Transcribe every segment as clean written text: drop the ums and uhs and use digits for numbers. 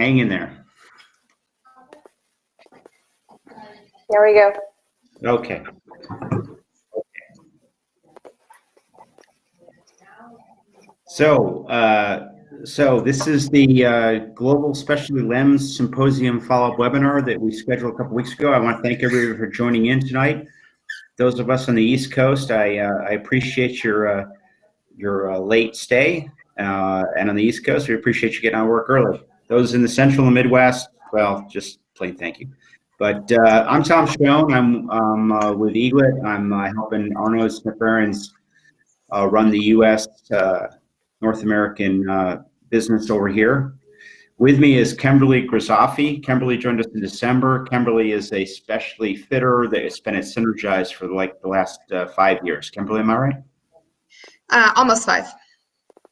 Hang in there. There we go. Okay. So this is the Global Specialty Lens Symposium follow-up webinar that we scheduled a couple weeks ago. I want to thank everybody for joining in tonight. Those of us on the East Coast, I appreciate your late stay, and on the East Coast, we appreciate you getting out of work early. Those in the Central and Midwest, well, just plain thank you. But I'm Tom Schoen. I'm with Eaglet. I'm helping Arno Smith-Behrens run the U.S. North American business over here. With me is Kimberly Grisafi. Kimberly joined us in December. Kimberly is a specialty fitter that has been at Synergize for like the last 5 years. Kimberly, am I right? Almost 5.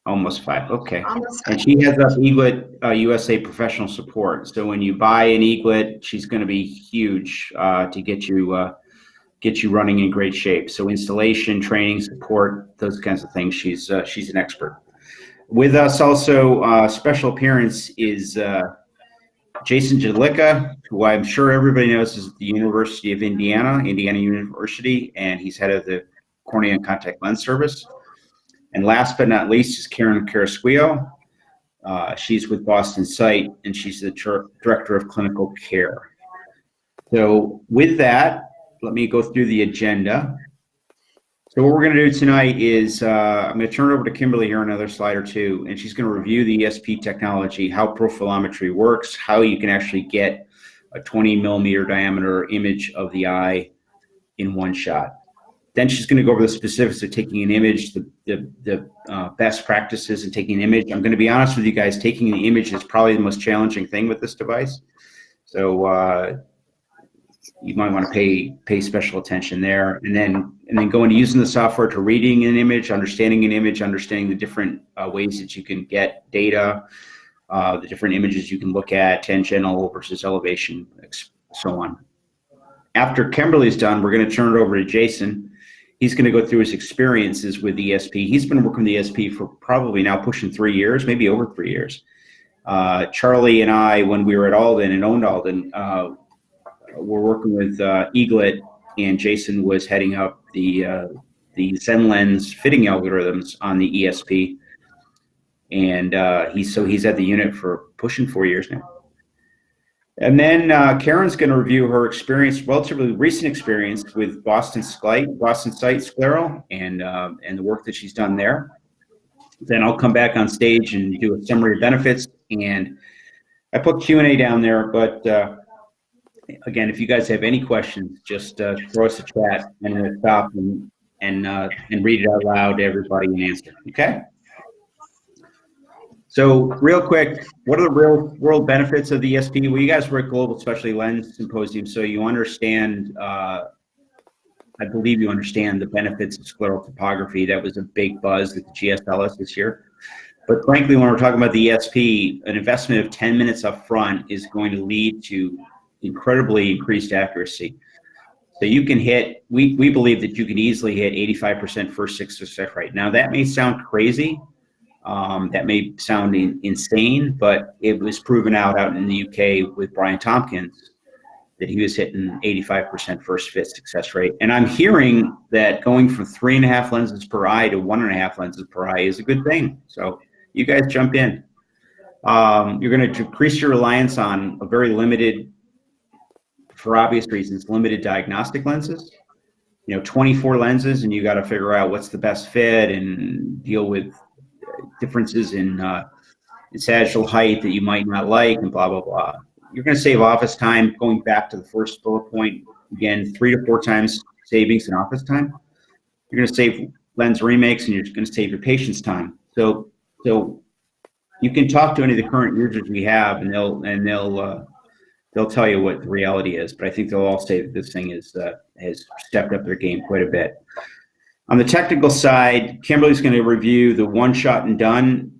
Almost 5, okay. Almost 5. And she has up Eaglet USA Professional Support. So when you buy an Eaglet, she's going to be huge to get you running in great shape. So installation, training, support, those kinds of things. She's an expert. With us also, special appearance is Jason Jedlicka, who I'm sure everybody knows is at the University of Indiana University, and he's head of the Cornea and Contact Lens Service. And last but not least is Karen Carrasquillo. She's with Boston Sight, and she's the Director of Clinical Care. So with that, let me go through the agenda. So what we're going to do tonight is I'm going to turn it over to Kimberly here another slide or two, and she's going to review the ESP technology, how profilometry works, how you can actually get a 20 millimeter diameter image of the eye in one shot. Then she's going to go over the specifics of taking an image, the best practices in taking an image. I'm going to be honest with you guys, taking the image is probably the most challenging thing with this device. So you might want to pay special attention there. And then go into using the software to reading an image, understanding the different ways that you can get data, the different images you can look at, tangential versus elevation, so on. After Kimberly's done, we're going to turn it over to Jason. He's going to go through his experiences with ESP. He's been working with ESP for probably now pushing 3 years, maybe over 3 years. Charlie and I, when we were at Alden and owned Alden, were working with Eaglet, and Jason was heading up the Zen Lens fitting algorithms on the ESP. And he's at the unit for pushing 4 years now. And then Karen's going to review her experience, relatively recent experience with Boston Sight Scleral, and the work that she's done there. Then I'll come back on stage and do a summary of benefits. And I put Q&A down there, but again, if you guys have any questions, just throw us a chat, and we'll stop and read it out loud to everybody and answer. Okay. So real quick, what are the real world benefits of the ESP? Well, you guys were at Global Specialty Lens Symposium, so you understand, I believe you understand the benefits of scleral topography. That was a big buzz at the GSLS this year. But frankly, when we're talking about the ESP, an investment of 10 minutes up front is going to lead to incredibly increased accuracy. So you can hit, we believe that you can easily hit 85% first six success rate. Now that may sound crazy. That may sound insane, but it was proven out in the UK with Brian Tompkins that he was hitting 85% first fit success rate. And I'm hearing that going from 3.5 lenses per eye to 1.5 lenses per eye is a good thing. So you guys jump in. You're going to decrease your reliance on a very limited, for obvious reasons, limited diagnostic lenses. 24 lenses, and you got to figure out what's the best fit and deal with differences in sagittal height that you might not like, and blah, blah, blah. You're going to save office time. Going back to the first bullet point, again, 3 to 4 times savings in office time. You're going to save lens remakes, and you're going to save your patient's time. So you can talk to any of the current users we have, and they'll tell you what the reality is. But I think they'll all say that this thing has stepped up their game quite a bit. On the technical side, Kimberly's going to review the one shot and done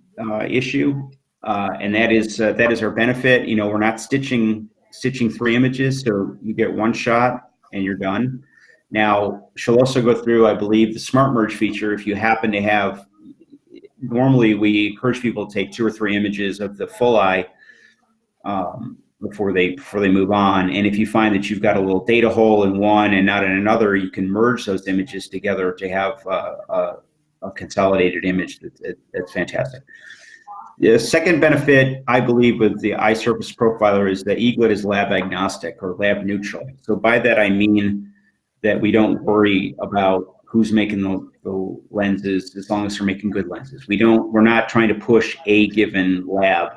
issue, and that is our benefit. We're not stitching 3 images, so you get one shot and you're done. Now, she'll also go through, I believe, the Smart Merge feature. If you happen to have, normally we encourage people to take 2 or 3 images of the full eye, before they move on. And if you find that you've got a little data hole in one and not in another, you can merge those images together to have a consolidated image. That's fantastic. The second benefit, I believe, with the eye surface profiler is that Eaglet is lab agnostic or lab neutral. So by that I mean that we don't worry about who's making the lenses as long as they're making good lenses. We're not trying to push a given lab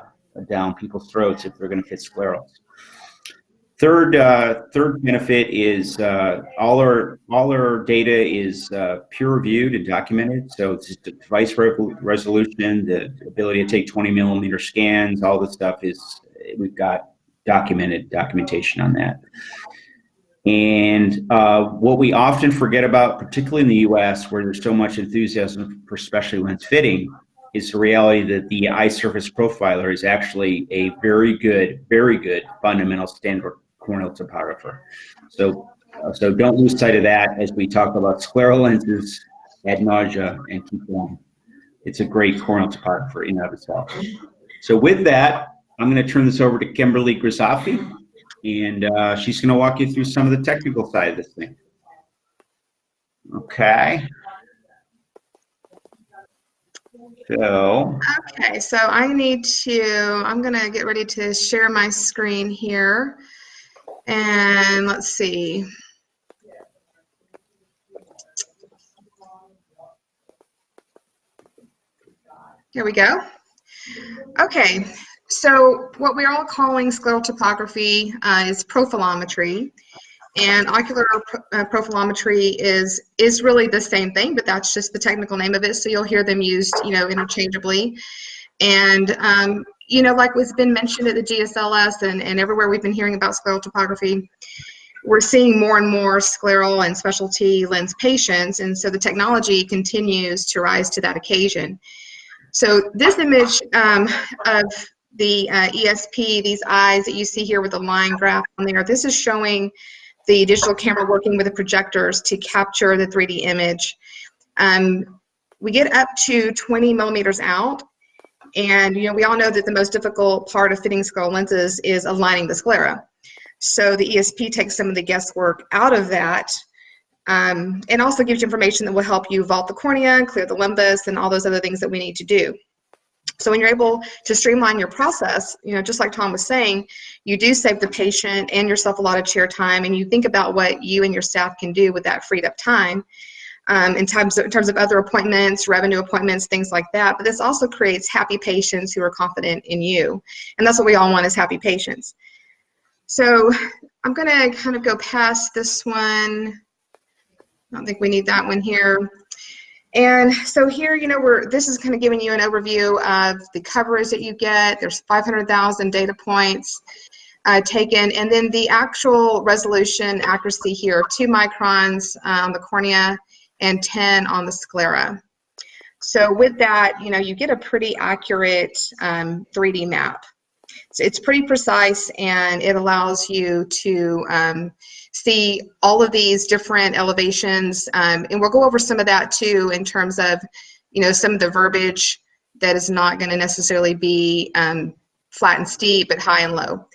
down people's throats if they're going to fit sclerals. Third benefit is all our data is peer reviewed and documented. So it's just the device resolution, the ability to take 20mm scans, all this stuff we've got documentation on that. And what we often forget about, particularly in the US, where there's so much enthusiasm for specialty lens fitting, is the reality that the eye surface profiler is actually a very good fundamental standard corneal topographer. So don't lose sight of that as we talk about scleral lenses ad nausea and keep going. It's a great corneal topographer in and of itself. So with that, I'm going to turn this over to Kimberly Grisafi, and she's going to walk you through some of the technical side of this thing. Okay. Okay, so I'm going to get ready to share my screen here. And let's see. Here we go. Okay, so what we're all calling scleral topography is profilometry. And ocular profilometry is really the same thing, but that's just the technical name of it. So you'll hear them used, interchangeably. And like what's been mentioned at the GSLS and everywhere we've been hearing about scleral topography, we're seeing more and more scleral and specialty lens patients, and so the technology continues to rise to that occasion. So this image of the ESP, these eyes that you see here with the line graph on there, this is showing the digital camera working with the projectors to capture the 3D image. We get up to 20mm out, and we all know that the most difficult part of fitting scleral lenses is aligning the sclera. So the ESP takes some of the guesswork out of that, and also gives you information that will help you vault the cornea, clear the limbus, and all those other things that we need to do. So when you're able to streamline your process, just like Tom was saying, you do save the patient and yourself a lot of chair time, and you think about what you and your staff can do with that freed up time in terms of other appointments, revenue appointments, things like that. But this also creates happy patients who are confident in you, and that's what we all want, is happy patients. So I'm going to kind of go past this one. I don't think we need that one here. And so here, this is kind of giving you an overview of the coverage that you get. There's 500,000 data points taken, and then the actual resolution accuracy here, 2 microns on the cornea and 10 on the sclera. So with that, you get a pretty accurate 3D map. So it's pretty precise, and it allows you to see all of these different elevations, and we'll go over some of that too in terms of some of the verbiage that is not going to necessarily be flat and steep, but high and low.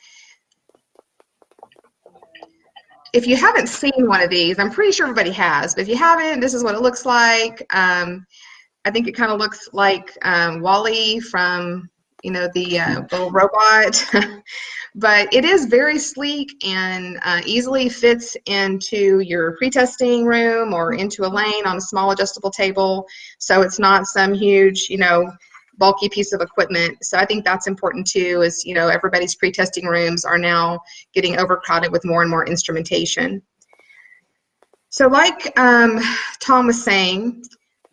If you haven't seen one of these, I'm pretty sure everybody has, but if you haven't, this is what it looks like. I think it kind of looks like WALL-E from the little robot, but it is very sleek and easily fits into your pre-testing room or into a lane on a small adjustable table. So it's not some huge, bulky piece of equipment. So I think that's important too, is, everybody's pre-testing rooms are now getting overcrowded with more and more instrumentation. So like Tom was saying,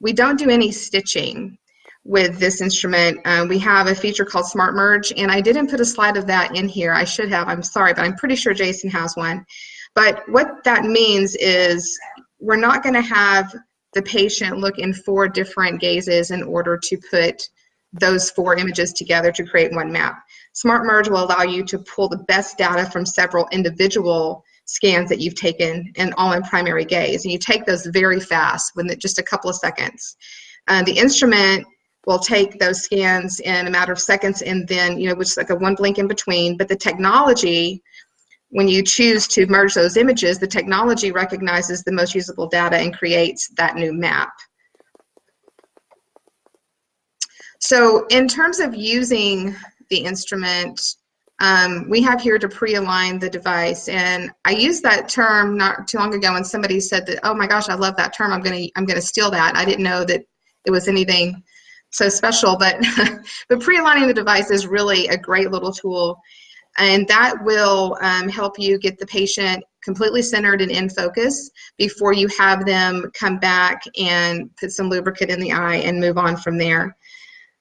we don't do any stitching with this instrument. We have a feature called Smart Merge, and I didn't put a slide of that in here. I should have, I'm sorry, but I'm pretty sure Jason has one. But what that means is we're not going to have the patient look in 4 different gazes in order to put those 4 images together to create one map. Smart Merge will allow you to pull the best data from several individual scans that you've taken, and all in primary gaze, and you take those very fast within just a couple of seconds. The instrument will take those scans in a matter of seconds, and then, which is like a one blink in between. But the technology, when you choose to merge those images, the technology recognizes the most usable data and creates that new map. So in terms of using the instrument, we have here to pre-align the device, and I used that term not too long ago, and somebody said that, oh my gosh, I love that term, I'm gonna steal that. I didn't know that it was anything so special, but but pre-aligning the device is really a great little tool, and that will help you get the patient completely centered and in focus before you have them come back and put some lubricant in the eye and move on from there.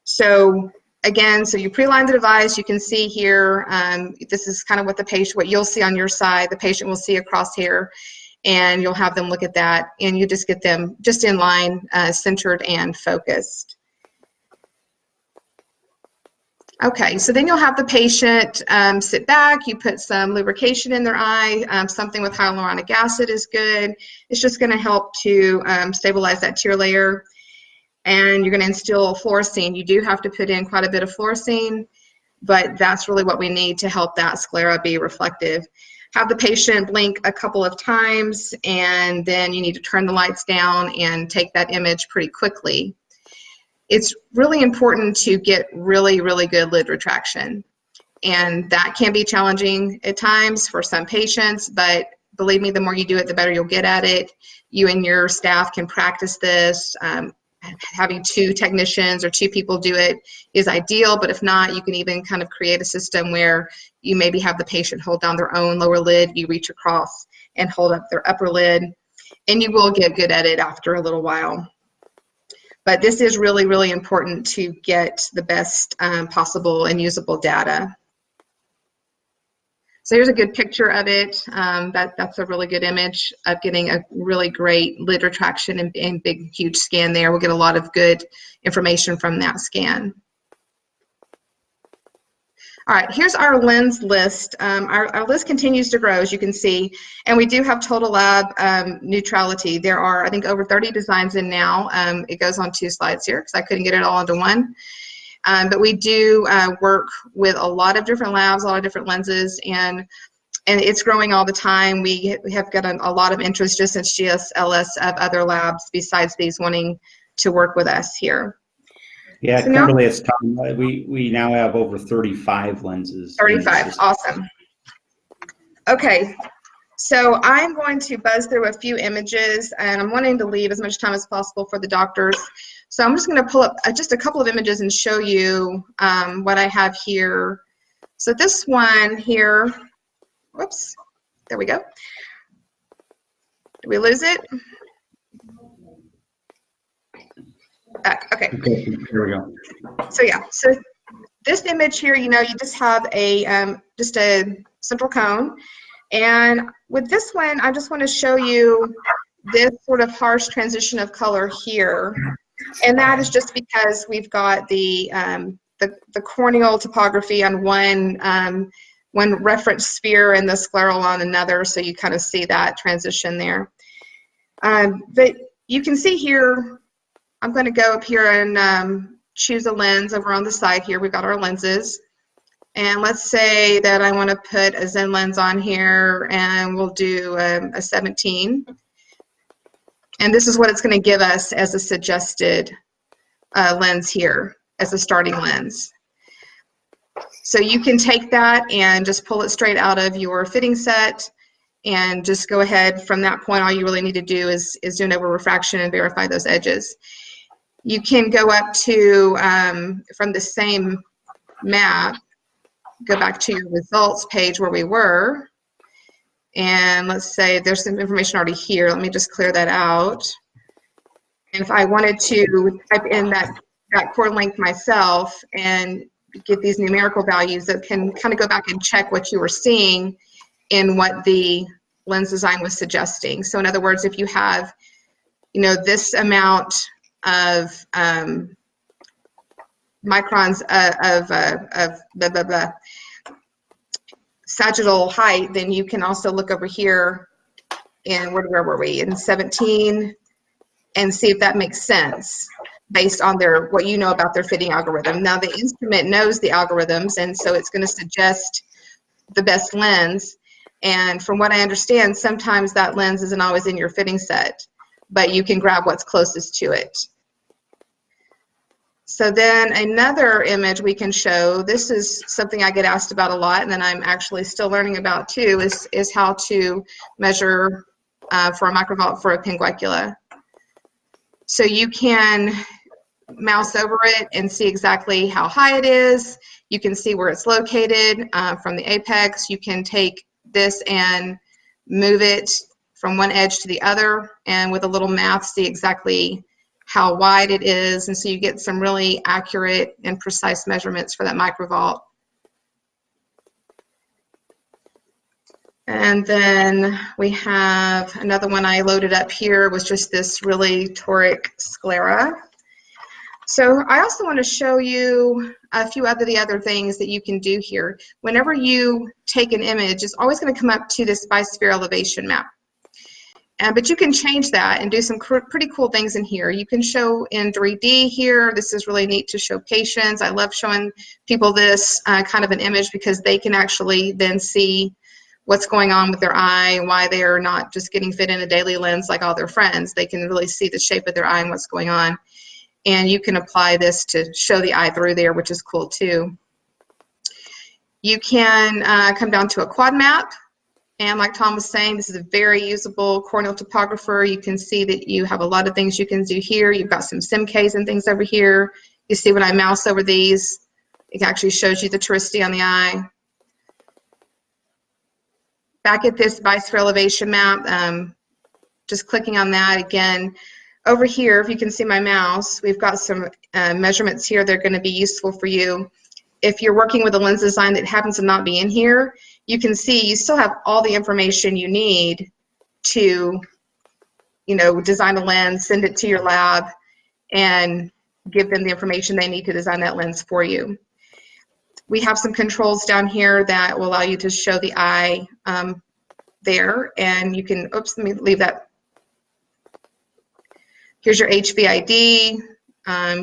So again, so you pre-align the device. You can see here, this is kind of what what you'll see on your side. The patient will see a crosshair, and you'll have them look at that, and you just get them just in line, centered and focused. Okay, so then you'll have the patient sit back. You put some lubrication in their eye. Something with hyaluronic acid is good. It's just going to help to stabilize that tear layer. And you're going to instill fluorescein. You do have to put in quite a bit of fluorescein, but that's really what we need to help that sclera be reflective. Have the patient blink a couple of times, and then you need to turn the lights down and take that image pretty quickly. It's really important to get really, really good lid retraction. And that can be challenging at times for some patients, but believe me, the more you do it, the better you'll get at it. You and your staff can practice this. Having 2 technicians or 2 people do it is ideal, but if not, you can even kind of create a system where you maybe have the patient hold down their own lower lid, you reach across and hold up their upper lid, and you will get good at it after a little while. But this is really, really important to get the best possible and usable data. So here's a good picture of it. That's a really good image of getting a really great lid retraction and big, huge scan there. We'll get a lot of good information from that scan. All right, here's our lens list. Our list continues to grow, as you can see, and we do have total lab neutrality. There are, I think, over 30 designs in now. It goes on 2 slides here because I couldn't get it all into one. But we do work with a lot of different labs, a lot of different lenses, and it's growing all the time. We have got a lot of interest just since GSLS of other labs besides these wanting to work with us here. Yeah, So Kimberly, it's time. We now have over 35 lenses. 35, awesome. Okay, so I'm going to buzz through a few images, and I'm wanting to leave as much time as possible for the doctors. So I'm just going to pull up just a couple of images and show you what I have here. So this one here, whoops, there we go. Did we lose it? Back, okay. Here we go. So yeah, so this image here, you just have just a central cone. And with this one, I just want to show you this sort of harsh transition of color here. And that is just because we've got the corneal topography on one reference sphere and the scleral on another, so you kind of see that transition there. But you can see here, I'm going to go up here and choose a lens over on the side here. We've got our lenses. And let's say that I want to put a Zen lens on here, and we'll do a 17. And this is what it's going to give us as a suggested lens here, as a starting lens. So you can take that and just pull it straight out of your fitting set and just go ahead. From that point, all you really need to do is do an over refraction and verify those edges. You can go up to, from the same map, go back to your results page where we were. And let's say there's some information already here. Let me just clear that out. And if I wanted to type in that core length myself and get these numerical values, that can kind of go back and check what you were seeing in what the lens design was suggesting. So in other words, if you have, this amount of microns of blah, blah, blah, sagittal height, then you can also look over here in, where were we, in 17, and see if that makes sense. based on what you know about their fitting algorithm. Now the instrument knows the algorithms, and so it's going to suggest the best lens. And from what I understand, sometimes that lens isn't always in your fitting set, but you can grab what's closest to it. So then another image we can show, this is something I get asked about a lot, and then I'm actually still learning about too, is how to measure for a microvolt for a pinguecula. So you can mouse over it and see exactly how high it is. You can see where it's located from the apex. You can take this and move it from one edge to the other, and with a little math see exactly how wide it is, and so you get some really accurate and precise measurements for that microvolt. And then we have another one I loaded up here, was just this really toric sclera. So I also want to show you a few of the other things that you can do here. Whenever you take an image, it's always going to come up to this Visor Elevation Map. But you can change that and do some pretty cool things in here. You can show in 3D here. This is really neat to show patients. I love showing people this kind of an image, because they can actually then see what's going on with their eye, why they are not just getting fit in a daily lens like all their friends. They can really see the shape of their eye and what's going on. And you can apply this to show the eye through there, which is cool too. You can come down to a quad map. And like Tom was saying, this is a very usable corneal topographer. You can see that you have a lot of things you can do here. You've got some SimKs and things over here. You see when I mouse over these, it actually shows you the toricity on the eye. Back at this Visor Elevation Map, just clicking on that again. Over here, if you can see my mouse, we've got some measurements here that are going to be useful for you. If you're working with a lens design that happens to not be in here, you can see you still have all the information you need to, design a lens, send it to your lab, and give them the information they need to design that lens for you. We have some controls down here that will allow you to show the eye there, and you can, oops, let me leave that. Here's your HVID.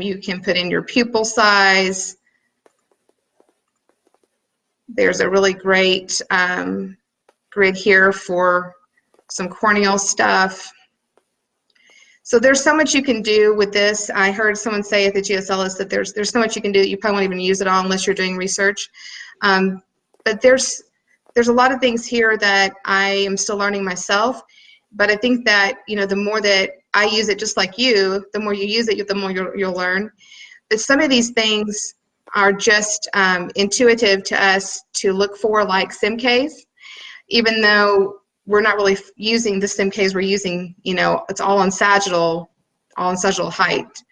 You can put in your pupil size. There's a really great grid here for some corneal stuff. So there's so much you can do with this. I heard someone say at the GSLS that there's so much you can do that you probably won't even use it all unless you're doing research. But there's a lot of things here that I am still learning myself. But I think that the more that I use it, just like you, the more you use it, the more you'll learn. But some of these things are just intuitive to us to look for, like SimKs, even though we're not really using the SimKs we're using, it's all on sagittal height.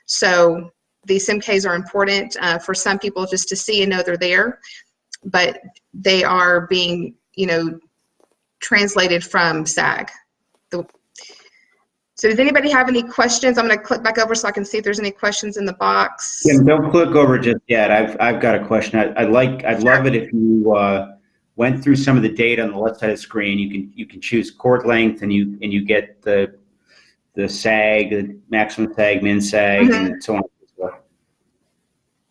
So these SimKs are important for some people just to see and know they're there, but they are being, translated from SAG. So does anybody have any questions? I'm going to click back over so I can see if there's any questions in the box. Kim, don't click over just yet. I've got a question. I'd love it if you went through some of the data on the left side of the screen. You can choose cord length, and you get the sag, the maximum sag, min sag, and so on and so forth.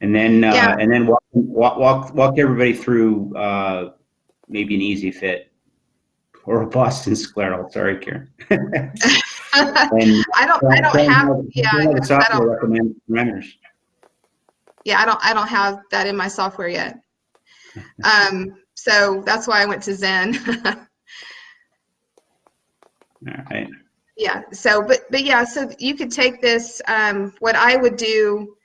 And then walk everybody through maybe an easy fit or a Boston scleral. Sorry, Karen. I don't have that in my software yet. So that's why I went to Zen. All right. Yeah. So, but yeah. So you could take this. What I would do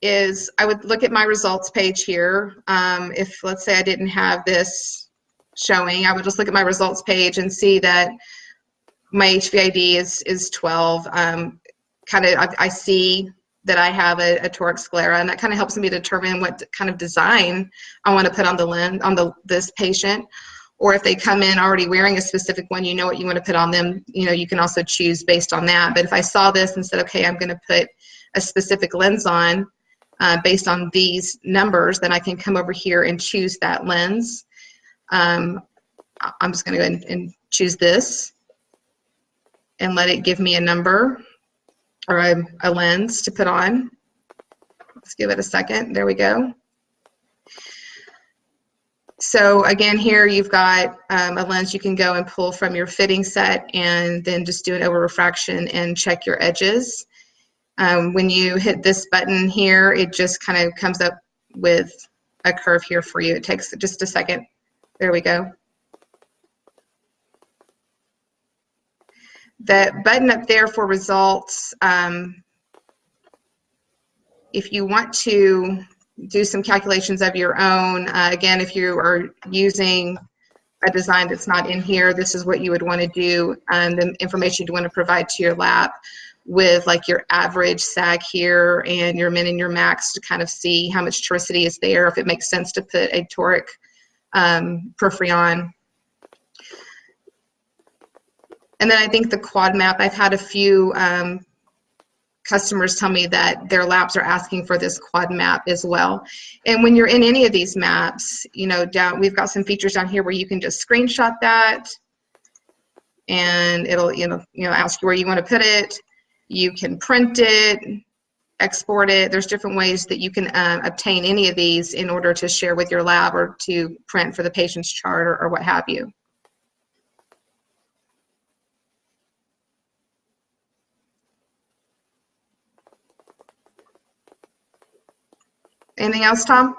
is I would look at my results page here. If let's say I didn't have this showing, I would just look at my results page and see that my HVID is 12. I see that I have a toric sclera, and that kind of helps me determine what kind of design I want to put on the lens this patient. Or if they come in already wearing a specific one, you know what you want to put on them. You can also choose based on that. But if I saw this and said, okay, I'm going to put a specific lens on based on these numbers, then I can come over here and choose that lens. I'm just going to go ahead and choose this and let it give me a number. or a lens to put on. Let's give it a second. There we go. So again, here you've got a lens you can go and pull from your fitting set and then just do an over refraction and check your edges. When you hit this button here, it just kind of comes up with a curve here for you. It takes just a second. There we go. The button up there for results, if you want to do some calculations of your own, again, if you are using a design that's not in here, this is what you would want to do. The information you want to provide to your lab with like your average sag here and your min and your max to kind of see how much toricity is there, if it makes sense to put a toric periphery on. And then I think the quad map, I've had a few customers tell me that their labs are asking for this quad map as well. And when you're in any of these maps, you know, we've got some features down here where you can just screenshot that and it'll, you know, ask you where you want to put it. You can print it, export it. There's different ways that you can obtain any of these in order to share with your lab or to print for the patient's chart or what have you. Anything else, Tom?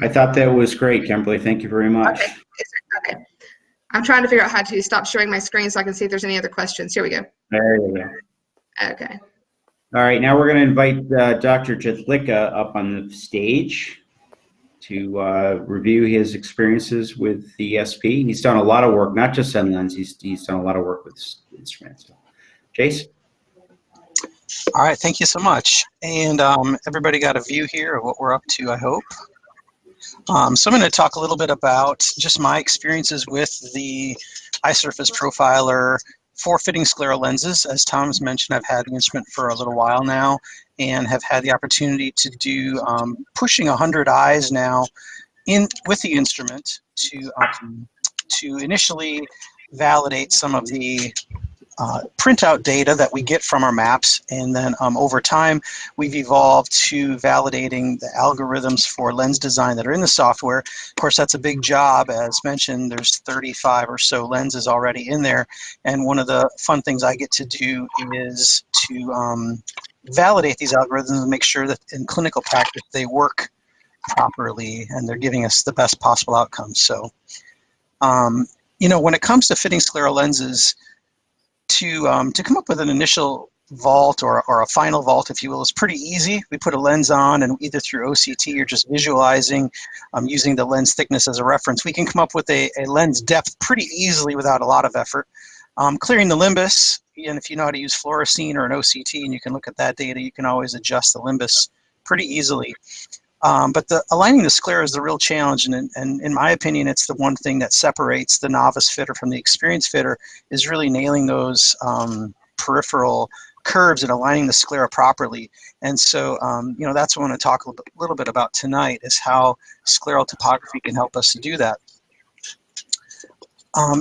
I thought that was great, Kimberly. Thank you very much. Okay. Okay. I'm trying to figure out how to stop sharing my screen so I can see if there's any other questions. Here we go. There you go. Okay. All right, now we're going to invite Dr. Jedlicka up on the stage to review his experiences with the SP. He's done a lot of work, not just on lens, he's done a lot of work with instruments. Jace? All right, thank you so much. And everybody got a view here of what we're up to, I hope. So I'm going to talk a little bit about just my experiences with the eye surface profiler for fitting scleral lenses. As Tom's mentioned, I've had the instrument for a little while now and have had the opportunity to do pushing 100 eyes now with the instrument to initially validate some of the printout data that we get from our maps, and then over time we've evolved to validating the algorithms for lens design that are in the software. Of course, that's a big job. As mentioned, there's 35 or so lenses already in there, and one of the fun things I get to do is to validate these algorithms and make sure that in clinical practice they work properly and they're giving us the best possible outcomes. So you know, when it comes to fitting scleral lenses, to come up with an initial vault or a final vault, if you will, is pretty easy. We put a lens on, and either through OCT or just visualizing, using the lens thickness as a reference, we can come up with a lens depth pretty easily without a lot of effort. Clearing the limbus, and if you know how to use fluorescein or an OCT and you can look at that data, you can always adjust the limbus pretty easily. But aligning the sclera is the real challenge, and in my opinion, it's the one thing that separates the novice fitter from the experienced fitter, is really nailing those peripheral curves and aligning the sclera properly. And so, you know, that's what I want to talk a little bit about tonight, is how scleral topography can help us to do that.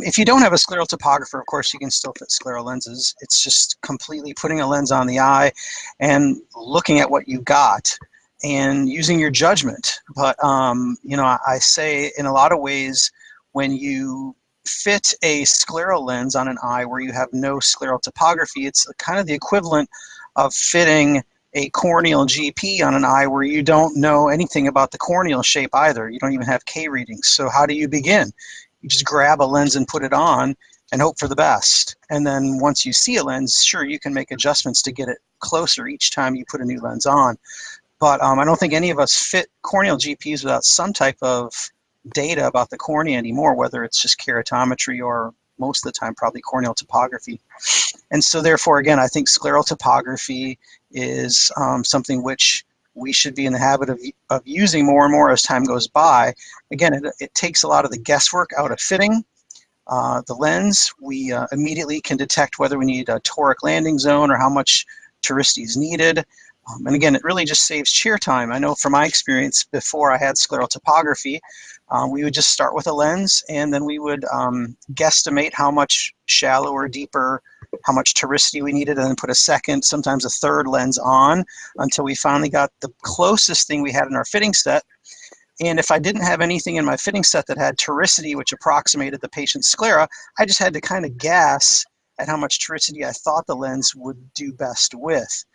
If you don't have a scleral topographer, of course, you can still fit scleral lenses. It's just completely putting a lens on the eye and looking at what you got and using your judgment. But, you know, I say in a lot of ways, when you fit a scleral lens on an eye where you have no scleral topography, it's kind of the equivalent of fitting a corneal GP on an eye where you don't know anything about the corneal shape either. You don't even have K readings. So how do you begin? You just grab a lens and put it on and hope for the best. And then once you see a lens, sure, you can make adjustments to get it closer each time you put a new lens on. But I don't think any of us fit corneal GPs without some type of data about the cornea anymore, whether it's just keratometry or most of the time probably corneal topography. And so therefore, again, I think scleral topography is something which we should be in the habit of using more and more as time goes by. Again, it takes a lot of the guesswork out of fitting the lens. We immediately can detect whether we need a toric landing zone or how much toricity is needed. And again, it really just saves chair time. I know from my experience before I had scleral topography, we would just start with a lens, and then we would guesstimate how much shallow or deeper, how much toricity we needed, and then put a second, sometimes a third lens on until we finally got the closest thing we had in our fitting set. And if I didn't have anything in my fitting set that had toricity, which approximated the patient's sclera, I just had to kind of guess at how much toricity I thought the lens would do best with.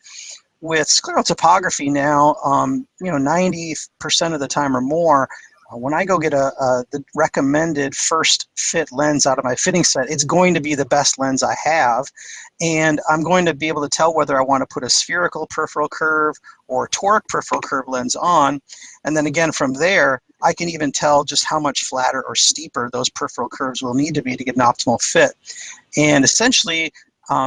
With scleral topography now, 90% of the time or more, when I go get the recommended first fit lens out of my fitting set, it's going to be the best lens I have. And I'm going to be able to tell whether I want to put a spherical peripheral curve or toric peripheral curve lens on. And then again, from there, I can even tell just how much flatter or steeper those peripheral curves will need to be to get an optimal fit. And essentially,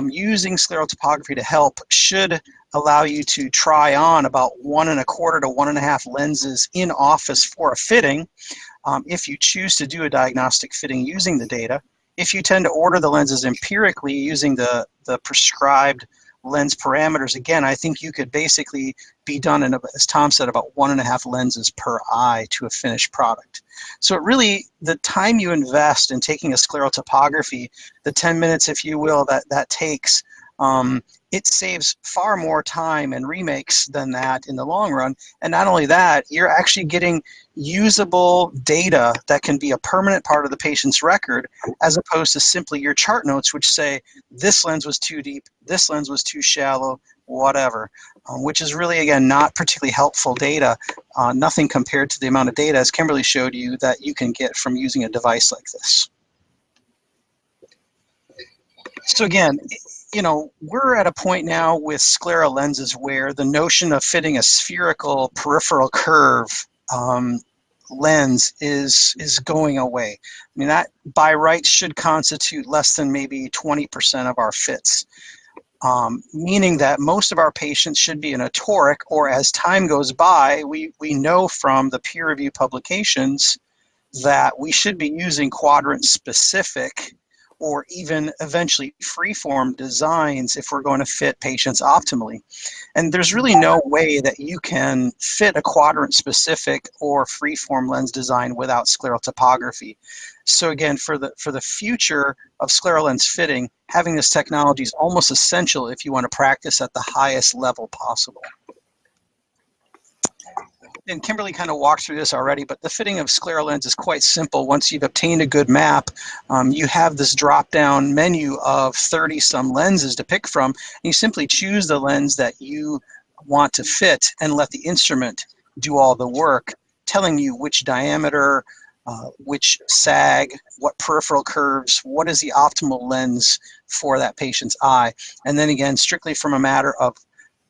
using scleral topography to help should allow you to try on about 1 1/4 to 1 1/2 lenses in office for a fitting, if you choose to do a diagnostic fitting using the data. If you tend to order the lenses empirically using the prescribed lens parameters, again, I think you could basically be done in, as Tom said, about 1 1/2 lenses per eye to a finished product. So it really, the time you invest in taking a scleral topography, the 10 minutes, if you will, that takes, it saves far more time and remakes than that in the long run. And not only that, you're actually getting usable data that can be a permanent part of the patient's record, as opposed to simply your chart notes, which say this lens was too deep, this lens was too shallow, whatever, which is really, again, not particularly helpful data, nothing compared to the amount of data, as Kimberly showed you, that you can get from using a device like this. So again, we're at a point now with sclera lenses where the notion of fitting a spherical peripheral curve lens is going away. I mean, that by rights should constitute less than maybe 20% of our fits, meaning that most of our patients should be in a toric, or as time goes by, we know from the peer review publications that we should be using quadrant specific or even eventually freeform designs if we're going to fit patients optimally. And there's really no way that you can fit a quadrant specific or freeform lens design without scleral topography. So again, for the future of scleral lens fitting, having this technology is almost essential if you want to practice at the highest level possible. And Kimberly kind of walked through this already, but the fitting of scleral lens is quite simple. Once you've obtained a good map, you have this drop-down menu of 30-some lenses to pick from, and you simply choose the lens that you want to fit and let the instrument do all the work, telling you which diameter, which sag, what peripheral curves, what is the optimal lens for that patient's eye. And then again, strictly from a matter of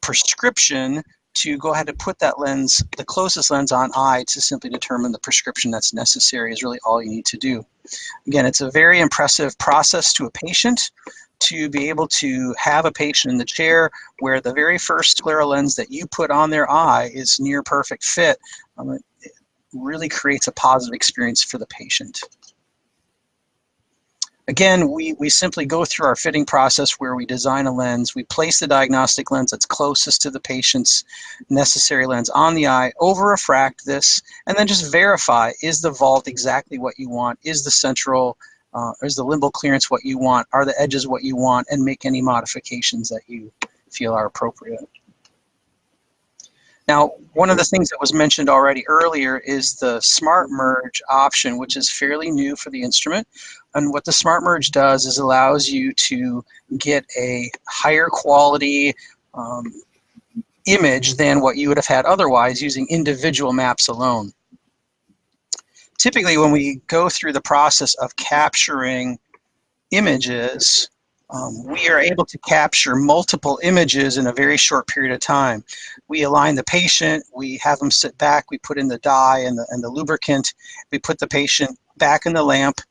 prescription, to go ahead and put that lens, the closest lens on eye, to simply determine the prescription that's necessary is really all you need to do. Again, it's a very impressive process to a patient to be able to have a patient in the chair where the very first scleral lens that you put on their eye is near perfect fit. It really creates a positive experience for the patient. Again, we simply go through our fitting process where we design a lens, we place the diagnostic lens that's closest to the patient's necessary lens on the eye, over-refract this, and then just verify, is the vault exactly what you want? Is the central, is the limbal clearance what you want? Are the edges what you want? And make any modifications that you feel are appropriate. Now, one of the things that was mentioned already earlier is the Smart Merge option, which is fairly new for the instrument. And what the Smart Merge does is allows you to get a higher quality image than what you would have had otherwise using individual maps alone. Typically, when we go through the process of capturing images, we are able to capture multiple images in a very short period of time. We align the patient, we have them sit back, we put in the dye and the lubricant, we put the patient back in the lamp,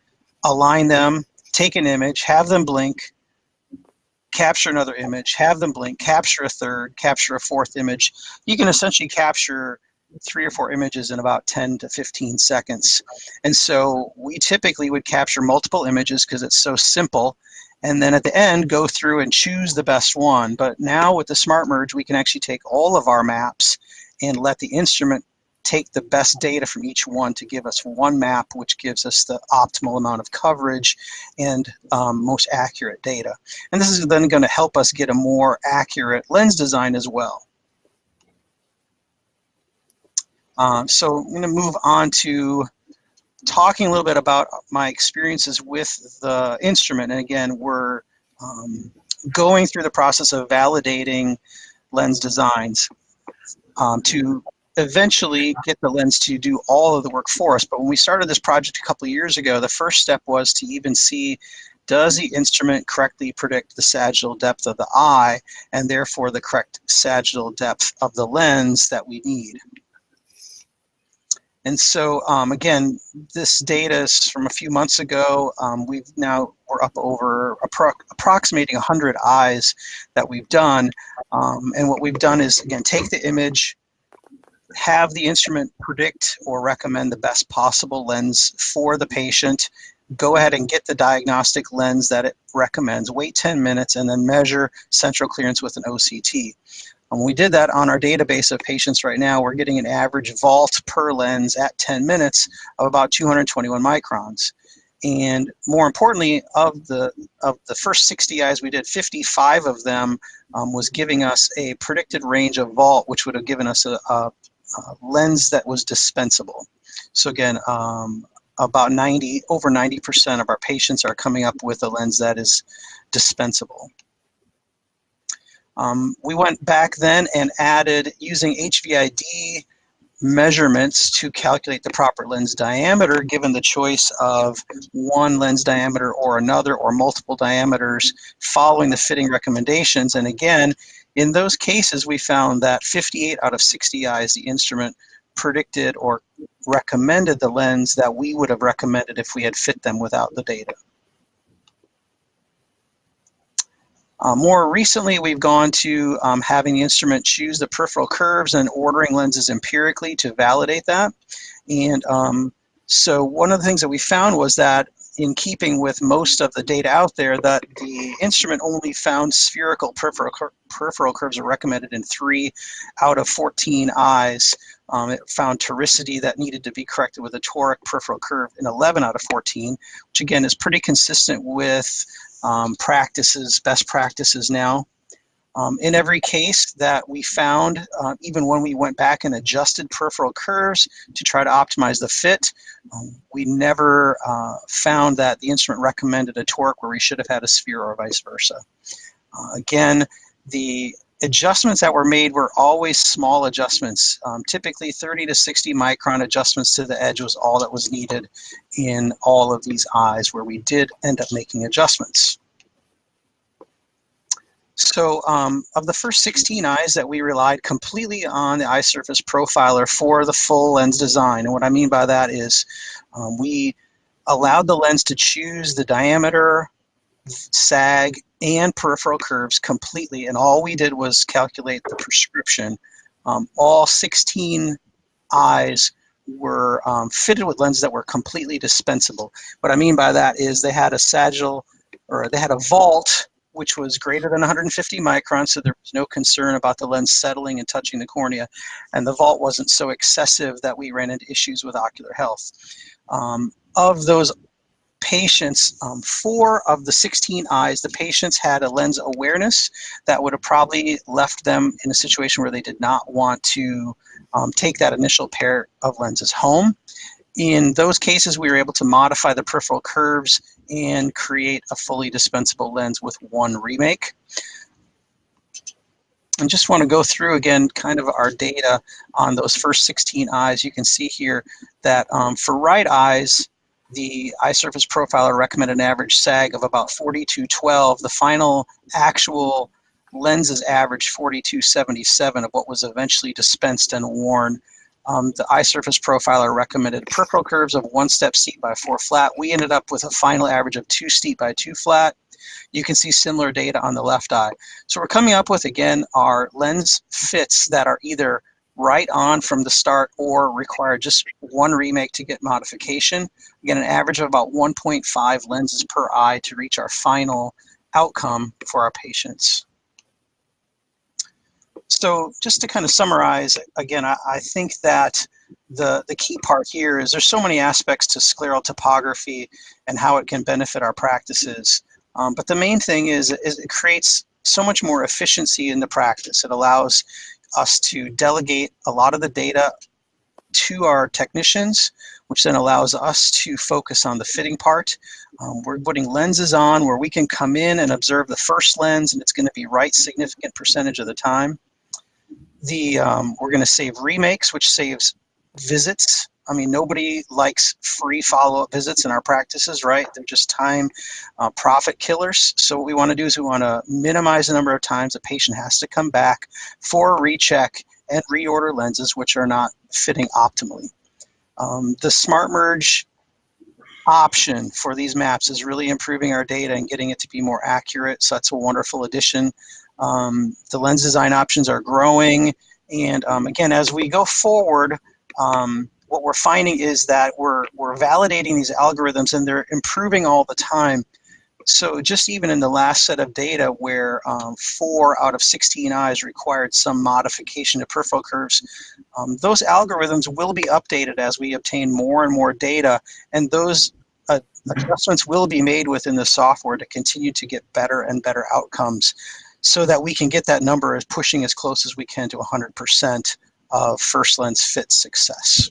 align them, take an image, have them blink, capture another image, have them blink, capture a third, capture a fourth image. You can essentially capture 3 or 4 images in about 10 to 15 seconds. And so we typically would capture multiple images because it's so simple. and then at the end go through and choose the best one. But now with the Smart Merge, we can actually take all of our maps and let the instrument take the best data from each one to give us one map, which gives us the optimal amount of coverage and most accurate data. And this is then going to help us get a more accurate lens design as well. So I'm going to move on to talking a little bit about my experiences with the instrument. And again, we're going through the process of validating lens designs to eventually get the lens to do all of the work for us. But when we started this project a couple of years ago, the first step was to even see, does the instrument correctly predict the sagittal depth of the eye and therefore the correct sagittal depth of the lens that we need? And so again, this data is from a few months ago. We're up over approximating 100 eyes that we've done. And what we've done is, again, take the image, have the instrument predict or recommend the best possible lens for the patient, go ahead and get the diagnostic lens that it recommends, wait 10 minutes, and then measure central clearance with an OCT. When we did that on our database of patients right now, we're getting an average vault per lens at 10 minutes of about 221 microns. And more importantly, of the first 60 eyes we did, 55 of them was giving us a predicted range of vault, which would have given us a lens that was dispensable. So again, about over 90% of our patients are coming up with a lens that is dispensable. We went back then and added, using HVID measurements to calculate the proper lens diameter, given the choice of one lens diameter or another or multiple diameters following the fitting recommendations. And again, in those cases, we found that 58 out of 60 eyes, the instrument predicted or recommended the lens that we would have recommended if we had fit them without the data. More recently, we've gone to having the instrument choose the peripheral curves and ordering lenses empirically to validate that. And so one of the things that we found was that, in keeping with most of the data out there, that the instrument only found spherical peripheral curves are recommended in 3 out of 14 eyes. It found toricity that needed to be corrected with a toric peripheral curve in 11 out of 14, which again is pretty consistent with best practices now. In every case that we found, even when we went back and adjusted peripheral curves to try to optimize the fit, we never found that the instrument recommended a toric where we should have had a sphere or vice versa. Again, the adjustments that were made were always small adjustments. Typically 30 to 60 micron adjustments to the edge was all that was needed in all of these eyes where we did end up making adjustments. So of the first 16 eyes that we relied completely on the eye surface profiler for the full lens design. And what I mean by that is we allowed the lens to choose the diameter, sag, and peripheral curves completely, and all we did was calculate the prescription. All 16 eyes were fitted with lenses that were completely dispensable. What I mean by that is they had a sagittal, or they had a vault which was greater than 150 microns, so there was no concern about the lens settling and touching the cornea, and the vault wasn't so excessive that we ran into issues with ocular health. Of those patients, 4 of the 16 eyes, the patients had a lens awareness that would have probably left them in a situation where they did not want to take that initial pair of lenses home. In those cases, we were able to modify the peripheral curves and create a fully dispensable lens with one remake. I just want to go through again kind of our data on those first 16 eyes. You can see here that for right eyes, the eye surface profiler recommended an average sag of about 4212. The final actual lenses averaged 4277 of what was eventually dispensed and worn. The eye surface profiler recommended peripheral curves of 1 step steep by 4 flat. We ended up with a final average of 2 steep by 2 flat. You can see similar data on the left eye. So we're coming up with, again, our lens fits that are either right on from the start or require just one remake to get modification. Again, an average of about 1.5 lenses per eye to reach our final outcome for our patients. So just to kind of summarize, again, I think that the key part here is there's so many aspects to scleral topography and how it can benefit our practices. But the main thing is it creates so much more efficiency in the practice. It allows us to delegate a lot of the data to our technicians, which then allows us to focus on the fitting part. We're putting lenses on where we can come in and observe the first lens, and it's going to be right significant percentage of the time. We're going to save remakes, which saves visits. I mean, nobody likes free follow-up visits in our practices, right? They're just time profit killers. So what we want to do is we want to minimize the number of times a patient has to come back for a recheck and reorder lenses which are not fitting optimally. The Smart Merge option for these maps is really improving our data and getting it to be more accurate. So that's a wonderful addition. The lens design options are growing. And again, as we go forward, what we're finding is that we're validating these algorithms and they're improving all the time. So just even in the last set of data where 4 out of 16 eyes required some modification to peripheral curves, those algorithms will be updated as we obtain more and more data, and those adjustments will be made within the software to continue to get better and better outcomes so that we can get that number as pushing as close as we can to 100% of first lens fit success.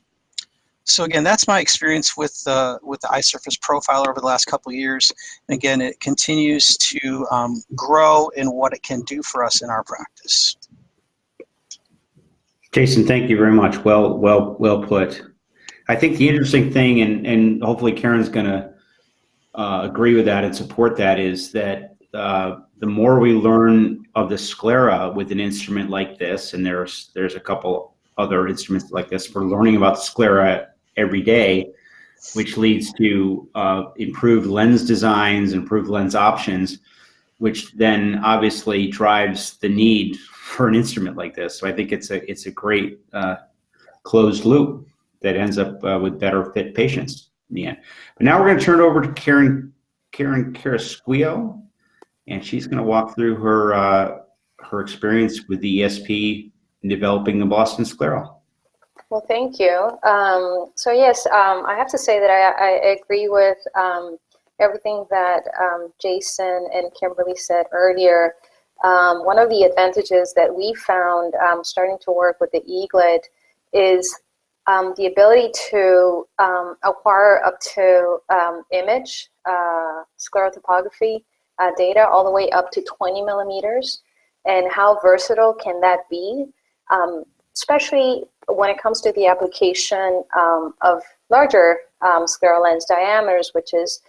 So again, that's my experience with the eye surface profiler over the last couple of years. And again, it continues to grow in what it can do for us in our practice. Jason, thank you very much. Well put. I think the interesting thing, and hopefully Karen's going to agree with that and support that, is that the more we learn of the sclera with an instrument like this, and there's a couple other instruments like this, we're learning about the sclera every day, which leads to improved lens designs, improved lens options, which then obviously drives the need for an instrument like this. So I think it's a great closed loop that ends up with better fit patients in the end. But now we're going to turn it over to Karen Carrasquillo, and she's going to walk through her experience with the ESP in developing the Boston Scleral. Well, thank you. So yes, I have to say that I agree with everything that Jason and Kimberly said earlier. One of the advantages that we found starting to work with the Eaglet is the ability to acquire up to image scleral topography data all the way up to 20 millimeters. And how versatile can that be? Especially when it comes to the application of larger scleral lens diameters, which is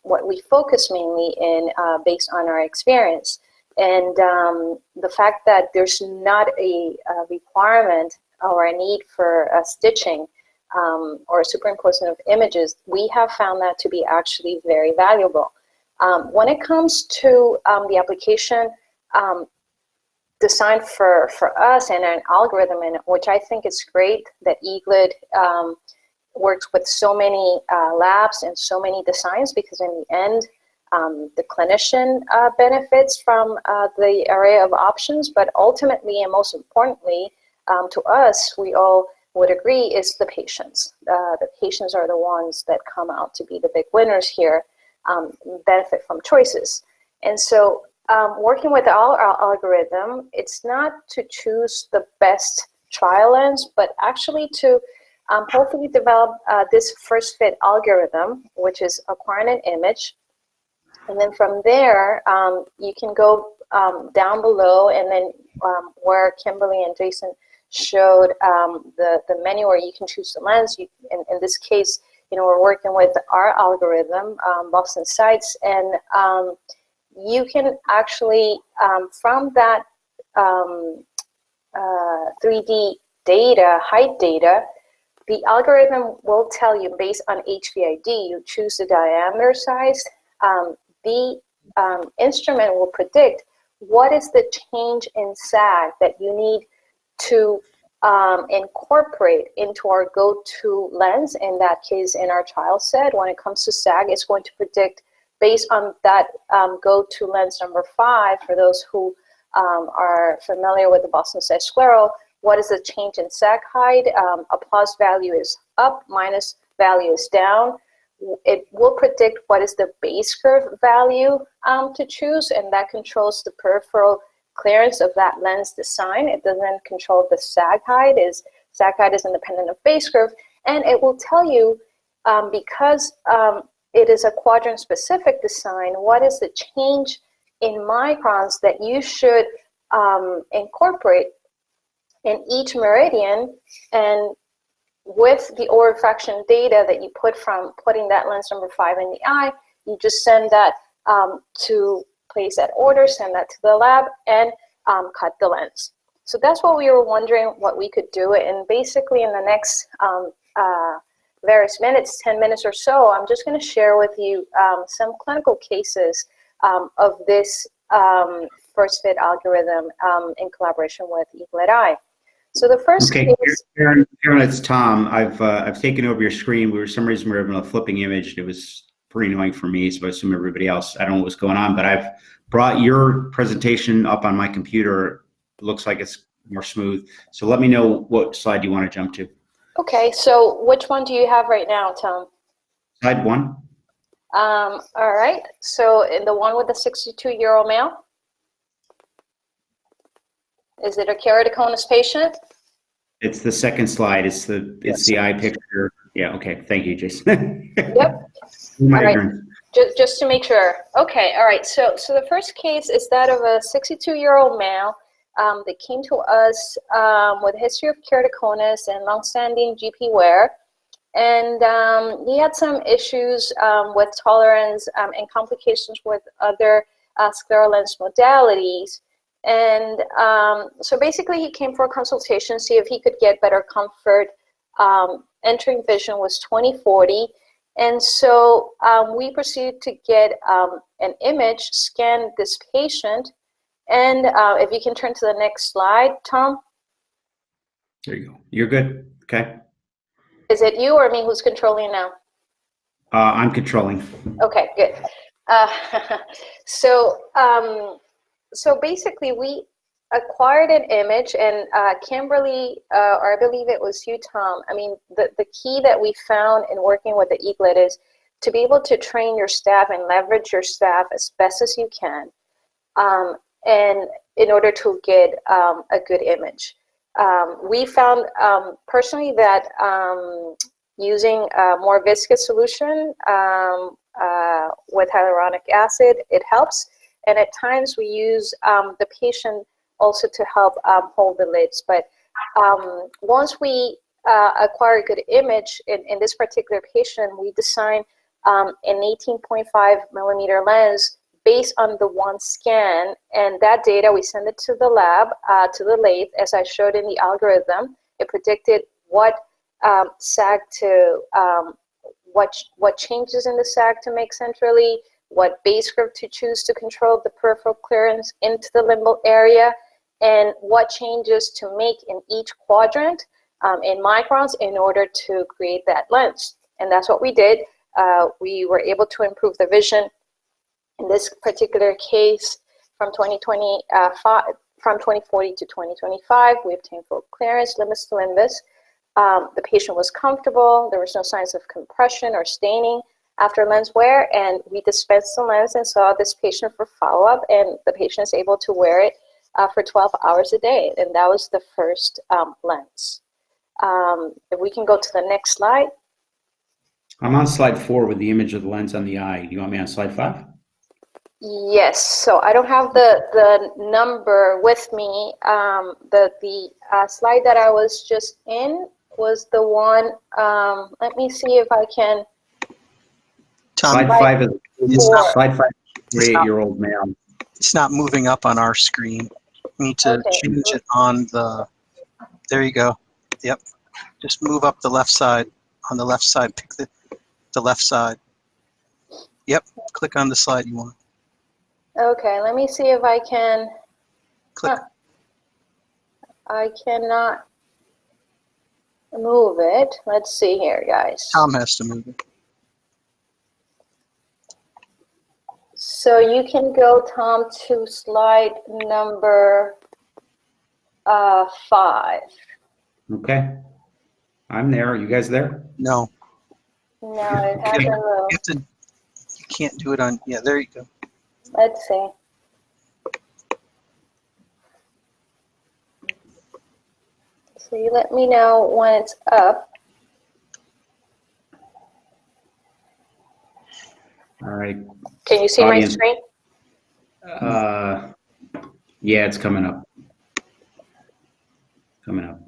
what we focus mainly in based on our experience. And the fact that there's not a requirement or a need for stitching or a superimposition of images, we have found that to be actually very valuable. When it comes to the application, designed for us and an algorithm, in which I think it's great that Eaglet works with so many labs and so many designs, because in the end, the clinician benefits from the array of options, but ultimately and most importantly to us, we all would agree, is the patients. The patients are the ones that come out to be the big winners here, benefit from choices. And so working with our algorithm, it's not to choose the best trial lens, but actually to hopefully develop this first fit algorithm, which is acquiring an image. And then from there, you can go down below, and then where Kimberly and Jason showed the menu where you can choose the lens. In this case, we're working with our algorithm, Boston Sights, and you can actually, from that 3D data, height data, the algorithm will tell you based on HVID, you choose the diameter size, the instrument will predict what is the change in SAG that you need to incorporate into our go-to lens. In that case, in our trial set, when it comes to sag, it's going to predict based on that go-to lens number 5, for those who are familiar with the Boston size scleral, what is the change in sag height? A plus value is up, minus value is down. It will predict what is the base curve value to choose, and that controls the peripheral clearance of that lens design. It doesn't control the sag height. Sag height is independent of base curve, and it will tell you, because it is a quadrant specific design, what is the change in microns that you should incorporate in each meridian. And with the refraction data that you put from putting that lens number 5 in the eye, you just send that to place that order, send that to the lab, and cut the lens. So that's what we were wondering what we could do. And basically in the next various minutes, 10 minutes or so, I'm just going to share with you some clinical cases of this first fit algorithm in collaboration with Eaglet Eye. So the first case. Karen, it's Tom. I've taken over your screen. For some reason we were having a flipping image. It was pretty annoying for me, so I assume everybody else. I don't know what's going on, but I've brought your presentation up on my computer. It looks like it's more smooth. So let me know what slide you want to jump to. Okay, so which one do you have right now, Tom? Slide 1. All right, so in the one with the 62-year-old male? Is it a keratoconus patient? It's the second slide. It's the eye picture. Yeah. Okay. Thank you, Jason. Yep. All right. Just to make sure. Okay. All right. So the first case is that of a 62-year-old male that came to us with a history of keratoconus and longstanding GP wear, and he had some issues with tolerance and complications with other scleral lens modalities. And so basically he came for a consultation, see if he could get better comfort. Entering vision was 20/40. And so we proceeded to get an image, scan this patient. And if you can turn to the next slide, Tom. There you go. You're good. Okay. Is it you or me who's controlling now? I'm controlling. Okay, good. So basically, we acquired an image, and Kimberly, or I believe it was you, Tom. I mean, the key that we found in working with the Eaglet is to be able to train your staff and leverage your staff as best as you can, and in order to get a good image. We found personally that using a more viscous solution with hyaluronic acid, it helps. And at times we use the patient also to help hold the lids. But once we acquire a good image in this particular patient, we design an 18.5 millimeter lens based on the one scan. And that data, we send it to the lab, to the lathe. As I showed in the algorithm, it predicted what sag to, what changes in the sag to make centrally, what base curve to choose to control the peripheral clearance into the limbal area, and what changes to make in each quadrant in microns in order to create that lens. And that's what we did. We were able to improve the vision in this particular case from 2040 to 2025. We obtained full clearance, limbus to limbus. The patient was comfortable. There was no signs of compression or staining after lens wear, and we dispensed the lens and saw this patient for follow-up, and the patient is able to wear it for 12 hours a day, and that was the first lens. If we can go to the next slide. I'm on slide 4 with the image of the lens on the eye. Do you want me on slide 5? Yes, so I don't have the number with me. The slide that I was just in was the one, let me see if I can. Slide 5 is slide 5. 48-year-old male. It's not moving up on our screen. We need to change it on the. There you go. Yep. Just move up the left side. On the left side, pick the left side. Yep. Click on the slide you want. Okay. Let me see if I can. Click. I cannot. move it. Let's see here, guys. Tom has to move it. So you can go, Tom, to slide number 5. Okay. I'm there. Are you guys there? No. No, it has Okay. a You little. have to. You can't do it on. Yeah, there you go. Let's see. So you let me know when it's up. All right. Can you see Audience. my screen? Yeah, it's coming up. Coming up.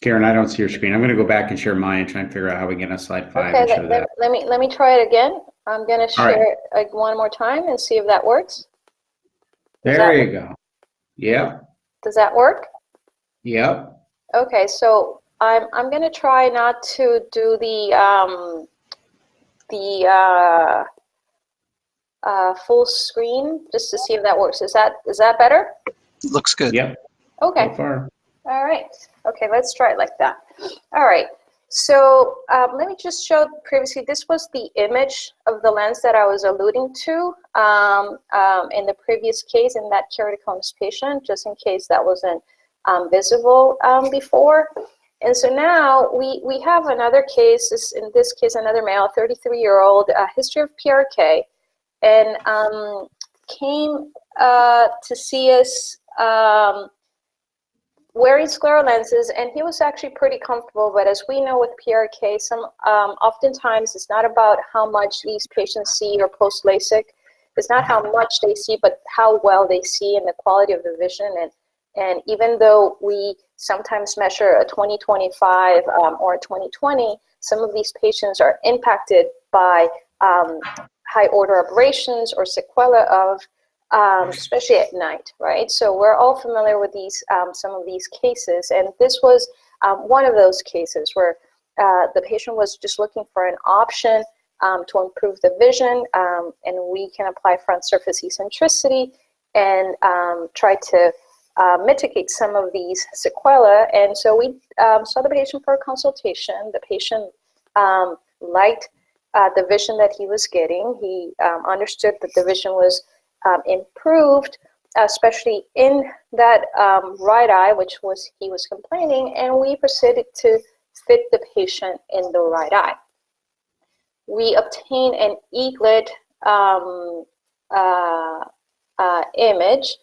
Karen, I don't see your screen. I'm going to go back and share mine and try and figure out how we get on slide 5 and show that. Let me try it again. I'm going to All right. share it like one more time and see if that works. There you go. Yep. Does that work? Yep. Okay, so I'm going to try not to do the full screen just to see if that works. Is that better? Looks good. Yep. Okay. So far. All right. Okay, let's try it like that. All right. So let me just show previously, this was the image of the lens that I was alluding to in the previous case in that keratoconus patient, just in case that wasn't visible before. And so now we have another case, in this case, another male, 33-year-old, history of PRK, and came to see us wearing scleral lenses, and he was actually pretty comfortable. But as we know with PRK, oftentimes it's not about how much these patients see or post LASIK. It's not how much they see, but how well they see and the quality of the vision. And even though we sometimes measure a 20/25 or a 20/20, some of these patients are impacted by high order aberrations or sequela of especially at night, right? So we're all familiar with these, some of these cases, and this was one of those cases where the patient was just looking for an option to improve the vision, and we can apply front surface eccentricity and try to mitigate some of these sequela. And so we saw the patient for a consultation. The patient liked the vision that he was getting. He understood that the vision was improved, especially in that right eye, which was he was complaining, and we proceeded to fit the patient in the right eye. We obtained an Eaglet image.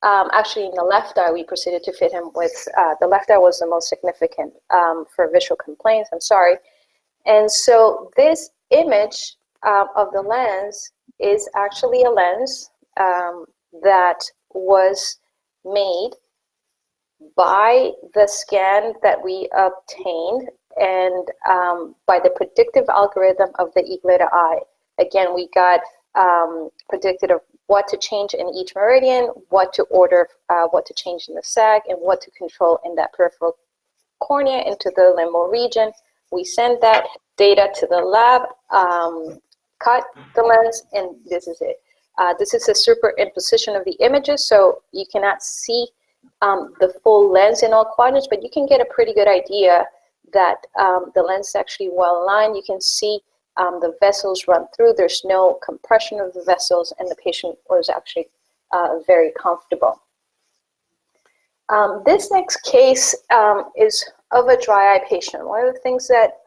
Actually, in the left eye, we proceeded to fit him with, the left eye was the most significant for visual complaints, I'm sorry. And so this image of the lens is actually a lens that was made by the scan that we obtained and by the predictive algorithm of the Eaglet eye. Again, we got predicted of what to change in each meridian, what to order, what to change in the sag, and what to control in that peripheral cornea into the limbal region. We send that data to the lab, cut the lens, and this is it. This is a superimposition of the images, so you cannot see the full lens in all quadrants, but you can get a pretty good idea that the lens is actually well aligned. You can see the vessels run through. There's no compression of the vessels, and the patient was actually very comfortable. This next case is of a dry eye patient. One of the things that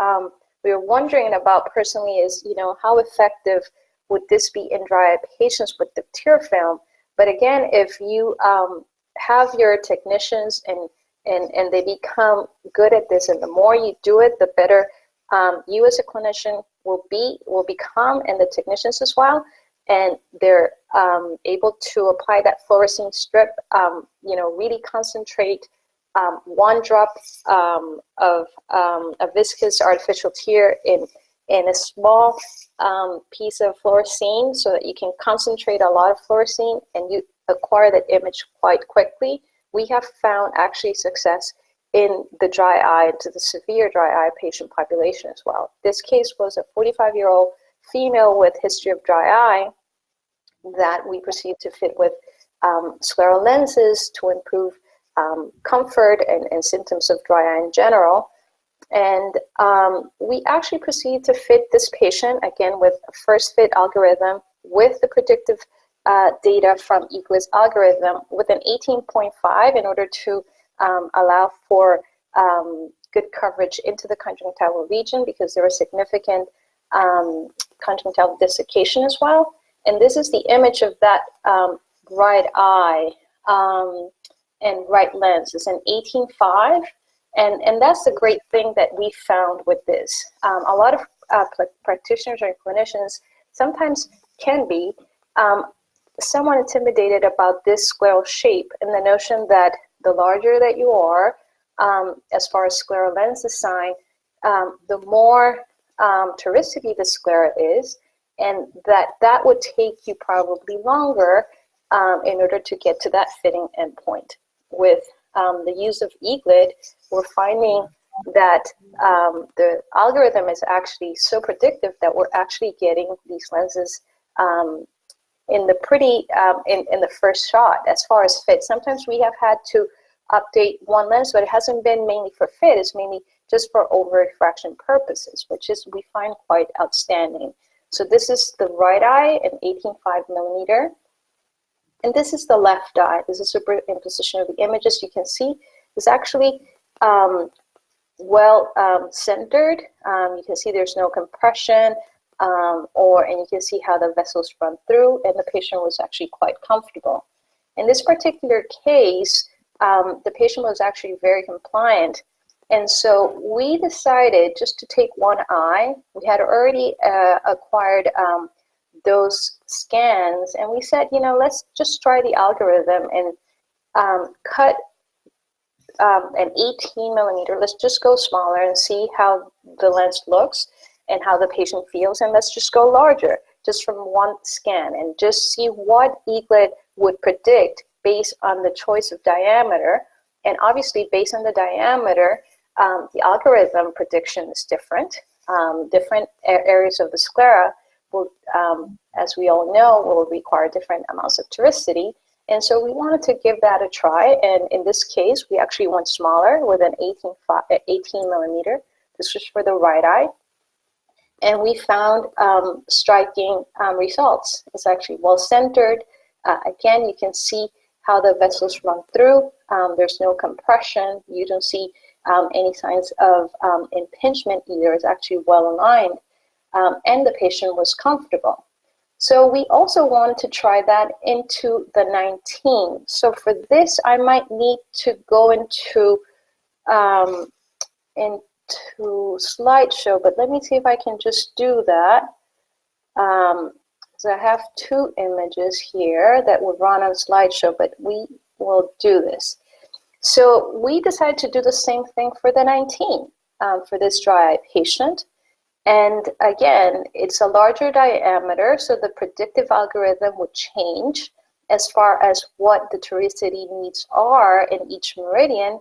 we were wondering about personally is, how effective would this be in dry eye patients with the tear film? But again, if you have your technicians and they become good at this, and the more you do it, the better you as a clinician will become, and the technicians as well, and they're able to apply that fluorescein strip, really concentrate one drop of a viscous artificial tear in a small piece of fluorescein, so that you can concentrate a lot of fluorescein and you acquire that image quite quickly. We have found actually success in the dry eye, to the severe dry eye patient population as well. This case was a 45-year-old female with history of dry eye that we proceeded to fit with scleral lenses to improve comfort and symptoms of dry eye in general. And we actually proceeded to fit this patient, again, with a first fit algorithm with the predictive data from Eaglet's algorithm with an 18.5 in order to allow for good coverage into the conjunctival region, because there was significant conjunctival desiccation as well. And this is the image of that right eye and right lens. It's an 18.5. And that's the great thing that we found with this. A lot of practitioners or clinicians sometimes can be somewhat intimidated about this scleral shape, and the notion that the larger that you are, as far as scleral lens design, the more touristy the sclera is, and that would take you probably longer in order to get to that fitting endpoint. With the use of Eaglet, we're finding that the algorithm is actually so predictive that we're actually getting these lenses in the in the first shot as far as fit. Sometimes we have had to update one lens, but it hasn't been mainly for fit. It's mainly just for over refraction purposes, which is we find quite outstanding. So this is the right eye, an 18.5 millimeter. And this is the left eye. This is superimposition of the images. You can see it's actually well centered. You can see there's no compression, and you can see how the vessels run through, and the patient was actually quite comfortable. In this particular case, the patient was actually very compliant. And so we decided just to take one eye. We had already acquired those scans, and we said, let's just try the algorithm and cut an 18 millimeter. Let's just go smaller and see how the lens looks and how the patient feels, and let's just go larger, just from one scan, and just see what Eaglet would predict based on the choice of diameter. And obviously, based on the diameter, the algorithm prediction is different. Different areas of the sclera will, as we all know, will require different amounts of touricity. And so we wanted to give that a try. And in this case, we actually went smaller with an 18 millimeter. This was for the right eye. And we found striking results. It's actually well-centered. Again, you can see how the vessels run through. There's no compression. You don't see any signs of impingement either. It's actually well-aligned. And the patient was comfortable. So we also wanted to try that into the 19. So for this, I might need to go into slideshow, but let me see if I can just do that. So I have two images here that would run on slideshow, but we will do this. So we decided to do the same thing for the 19 for this dry eye patient. And again, it's a larger diameter, so the predictive algorithm would change as far as what the touricity needs are in each meridian.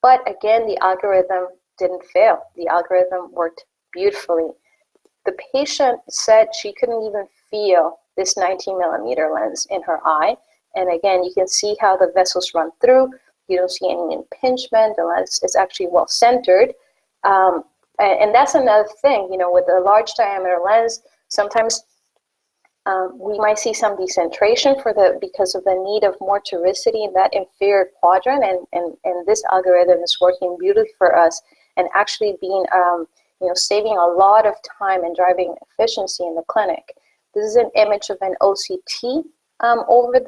But again, the algorithm didn't fail. The algorithm worked beautifully. The patient said she couldn't even feel this 19 millimeter lens in her eye. And again, you can see how the vessels run through. You don't see any impingement. The lens is actually well centered. And that's another thing, with a large diameter lens, sometimes we might see some decentration because of the need of more touricity in that inferior quadrant. And this algorithm is working beautifully for us and actually being, saving a lot of time and driving efficiency in the clinic. This is an image of an OCT over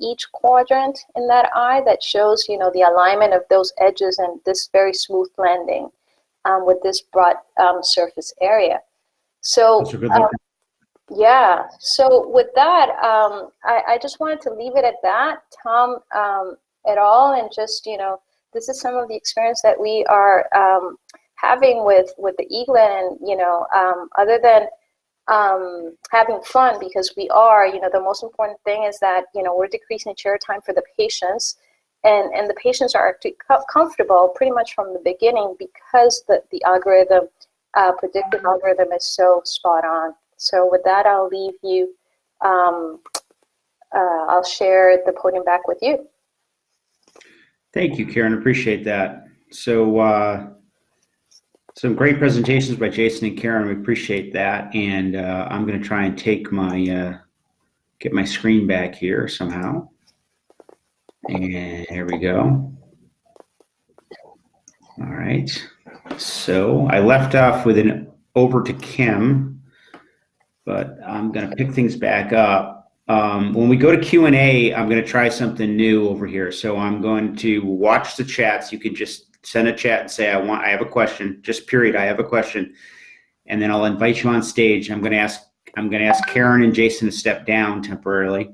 each quadrant in that eye that shows, the alignment of those edges and this very smooth landing. With this broad surface area. So, yeah, so with that, I just wanted to leave it at that, Tom et al. And just, this is some of the experience that we are having with the Eaglet. And, other than having fun, because we are, the most important thing is that, we're decreasing chair time for the patients. And the patients are actually comfortable pretty much from the beginning because the algorithm, predictive algorithm is so spot on. So with that, I'll leave you I'll share the podium back with you. Thank you, Karen. Appreciate that. So some great presentations by Jason and Karen. We appreciate that. And I'm going to try and take my get my screen back here somehow. And here we go. All right. So I left off with an over to Kim, but I'm going to pick things back up. When we go to Q&A, I'm going to try something new over here. So I'm going to watch the chats. You can just send a chat and say, I have a question, just period. I have a question. And then I'll invite you on stage. I'm going to ask Karen and Jason to step down temporarily.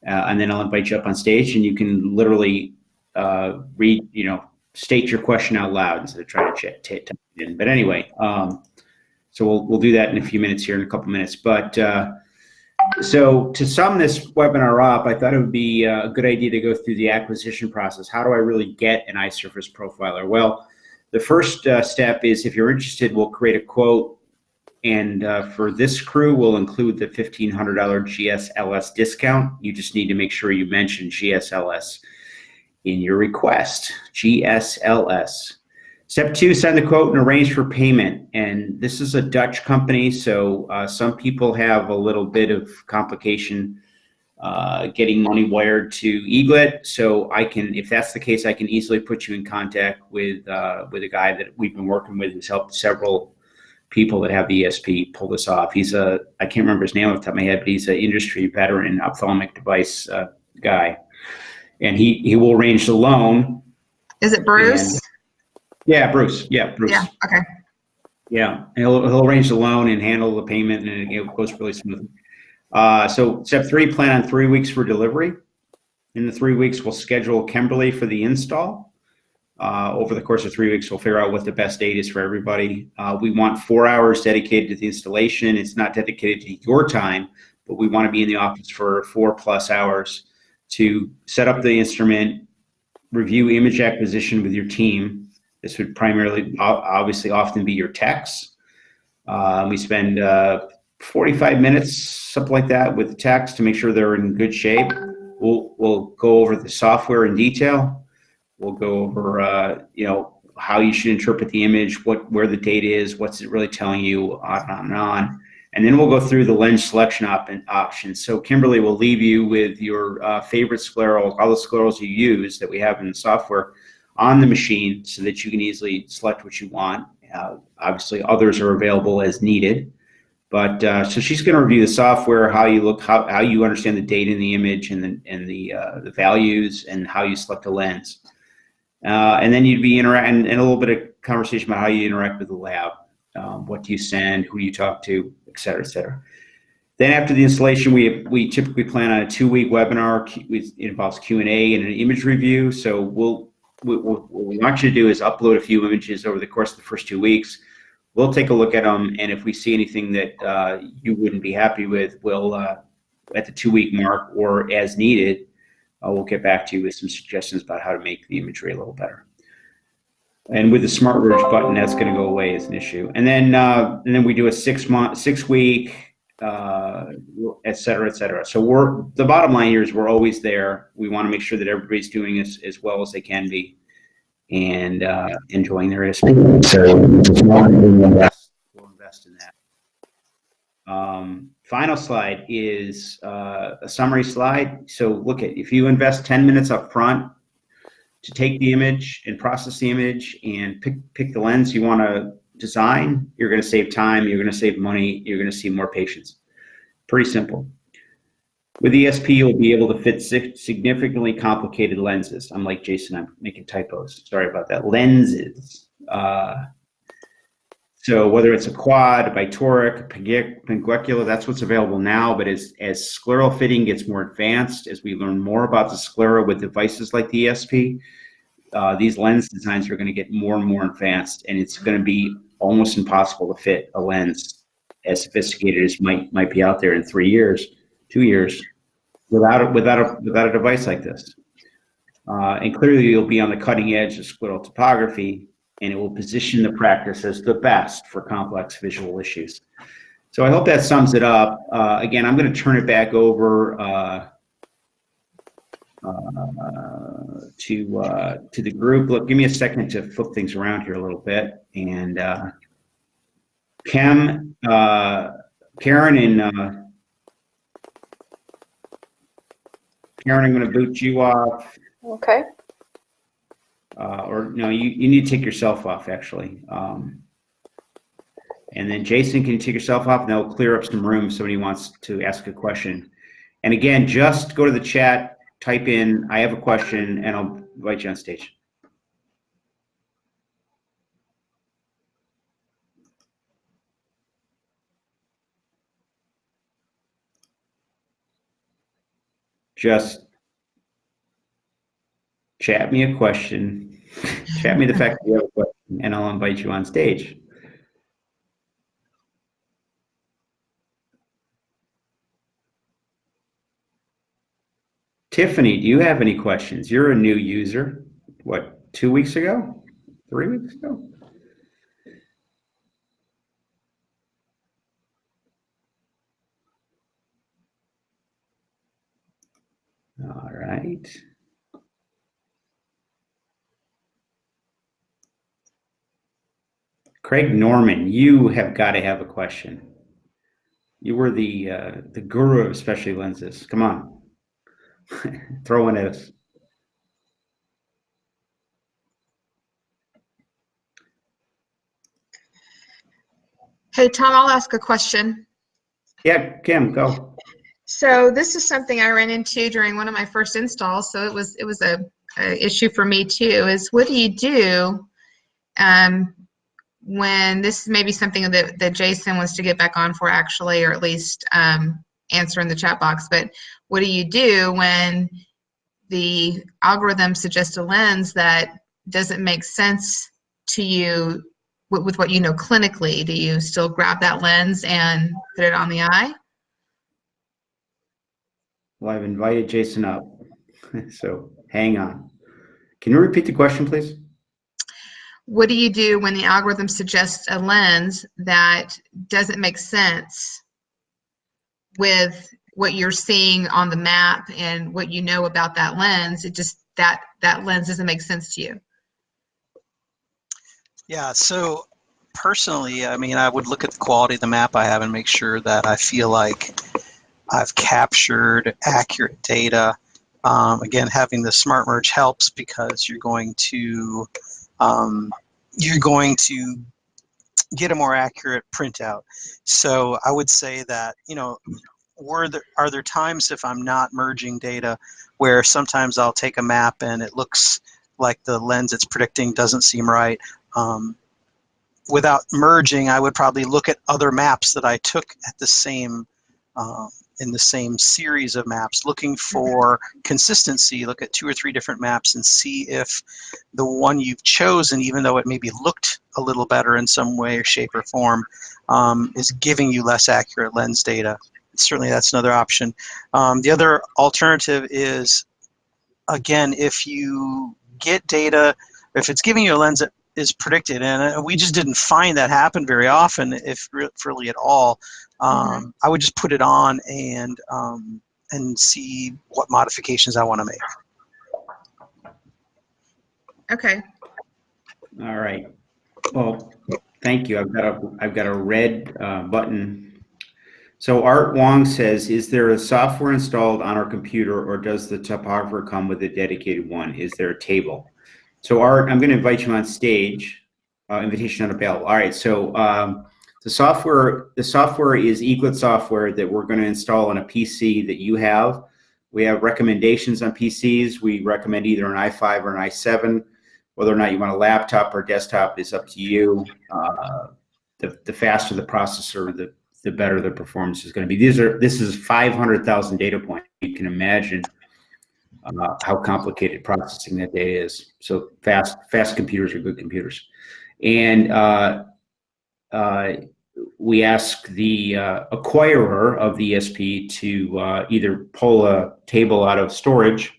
And then I'll invite you up on stage and you can literally read, state your question out loud instead of trying to type it in. But anyway, so we'll do that in a few minutes here, in a couple minutes. But so to sum this webinar up, I thought it would be a good idea to go through the acquisition process. How do I really get an iSurface profiler? Well, the first step is, if you're interested, we'll create a quote. And for this crew, we'll include the $1,500 GSLS discount. You just need to make sure you mention GSLS in your request, GSLS. Step 2, send the quote and arrange for payment. And this is a Dutch company, so some people have a little bit of complication getting money wired to Eaglet. So I can, if that's the case, I can easily put you in contact with a guy that we've been working with who's helped several people that have the ESP pull this off. He's I can't remember his name off the top of my head, but he's an industry veteran ophthalmic device guy. And he will arrange the loan. Is it Bruce? Yeah, Bruce. Yeah, Bruce. Yeah, okay. Yeah, and he'll arrange the loan and handle the payment, and it goes really smoothly. So step 3, plan on 3 weeks for delivery. In the 3 weeks, we'll schedule Kimberly for the install. Over the course of 3 weeks, we'll figure out what the best date is for everybody. We want 4 hours dedicated to the installation. It's not dedicated to your time, but we want to be in the office for 4+ hours to set up the instrument, review image acquisition with your team. This would primarily, obviously, often be your techs. We spend 45 minutes, something like that, with the techs to make sure they're in good shape. We'll go over the software in detail. We'll go over, how you should interpret the image, where the data is, what's it really telling you, on and on and on. And then we'll go through the lens selection options. So Kimberly will leave you with your favorite scleral, all the sclerals you use that we have in the software on the machine so that you can easily select what you want. Obviously, others are available as needed. But so she's going to review the software, how you look, how you understand the data in the image and the values, and how you select a lens. And then you'd be interacting, and a little bit of conversation about how you interact with the lab. What do you send? Who do you talk to? Et cetera, et cetera. Then after the installation, we typically plan on a 2-week webinar. It involves Q&A and an image review. So what we want you to do is upload a few images over the course of the first 2 weeks. We'll take a look at them, and if we see anything that you wouldn't be happy with, we'll, at the 2-week mark or as needed, we'll get back to you with some suggestions about how to make the imagery a little better. And with the Smart Merge button, that's going to go away as an issue. And then we do a 6-week, et cetera, et cetera. So the bottom line here is we're always there. We want to make sure that everybody's doing as well as they can be and enjoying their ESP. So we'll invest in that. Final slide is a summary slide. So look if you invest 10 minutes up front to take the image and process the image and pick the lens you want to design, you're going to save time, you're going to save money, you're going to see more patients. Pretty simple. With ESP, you'll be able to fit significantly complicated lenses. I'm like Jason, I'm making typos. Sorry about that. Lenses. So whether it's a quad, a bitoric, a pinguecular, that's what's available now. But as scleral fitting gets more advanced, as we learn more about the sclera with devices like the ESP, these lens designs are going to get more and more advanced, and it's going to be almost impossible to fit a lens as sophisticated as might be out there in 3 years, 2 years, without a device like this. And clearly, you'll be on the cutting edge of scleral topography, and it will position the practice as the best for complex visual issues. So I hope that sums it up. Again, I'm going to turn it back over to the group. Look, give me a second to flip things around here a little bit. And Karen and Karen, I'm going to boot you off. Okay. Or no, you need to take yourself off, actually. And then Jason, can you take yourself off, and that'll clear up some room if somebody wants to ask a question. And again, just go to the chat, type in, I have a question, and I'll invite you on stage. Just chat me a question, chat me the fact that you have a question, and I'll invite you on stage. Tiffany, do you have any questions? You're a new user. What, 2 weeks ago? 3 weeks ago? All right. Craig Norman, you have got to have a question. You were the guru of specialty lenses. Come on. Throw one at us. Hey, Tom, I'll ask a question. Yeah, Kim, go. So this is something I ran into during one of my first installs. So it was a issue for me too. Is what do you do when this may be something that Jason wants to get back on for actually, or at least answer in the chat box. But what do you do when the algorithm suggests a lens that doesn't make sense to you with what you know clinically? Do you still grab that lens and put it on the eye? Well, I've invited Jason up, so hang on. Can you repeat the question, please? What do you do when the algorithm suggests a lens that doesn't make sense with what you're seeing on the map and what you know about that lens? It just, that lens doesn't make sense to you. Yeah, so personally, I mean, I would look at the quality of the map I have and make sure that I feel like I've captured accurate data. Again, having the smart merge helps because you're going to get a more accurate printout. So I would say that, you know, are there times if I'm not merging data where sometimes I'll take a map and it looks like the lens it's predicting doesn't seem right. Without merging, I would probably look at other maps that I took at the same in the same series of maps, looking for consistency. Look at 2 or 3 different maps and see if the one you've chosen, even though it maybe looked a little better in some way or shape or form, is giving you less accurate lens data. Certainly that's another option. The other alternative is, again, if you get data, if it's giving you a lens that is predicted, and we just didn't find that happen very often, if really at all, I would just put it on and see what modifications I want to make. Okay. All right. Well, thank you. I've got a red button. So Art Wong says, is there a software installed on our computer, or does the topographer come with a dedicated one? Is there a table? So Art, I'm going to invite you on stage. Invitation not available. All right. So the software is Eaglet software that we're going to install on a PC that you have. We have recommendations on PCs. We recommend either an i5 or an i7. Whether or not you want a laptop or desktop is up to you. The faster the processor, the better the performance is going to be. This is 500,000 data points. You can imagine how complicated processing that data is. So fast computers are good computers. And we ask the acquirer of the ESP to either pull a table out of storage,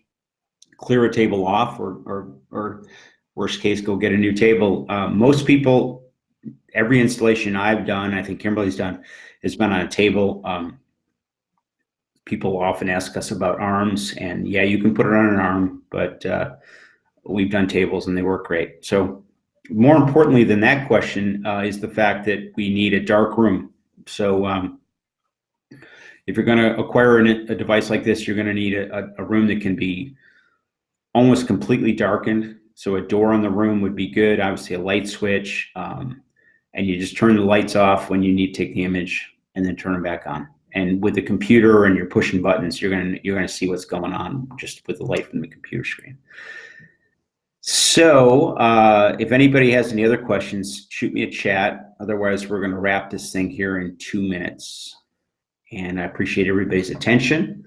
clear a table off, or worst case, go get a new table. Most people, every installation I've done, I think Kimberly's done, has been on a table. people often ask us about arms, and yeah, you can put it on an arm, but we've done tables and they work great. So more importantly than that question is the fact that we need a dark room. So if you're going to acquire a device like this, you're going to need a room that can be almost completely darkened. So a door in the room would be good, obviously a light switch, and you just turn the lights off when you need to take the image and then turn them back on. And with the computer and you're pushing buttons, you're gonna see what's going on just with the light from the computer screen. So if anybody has any other questions, shoot me a chat. Otherwise, we're going to wrap this thing here in 2 minutes. And I appreciate everybody's attention.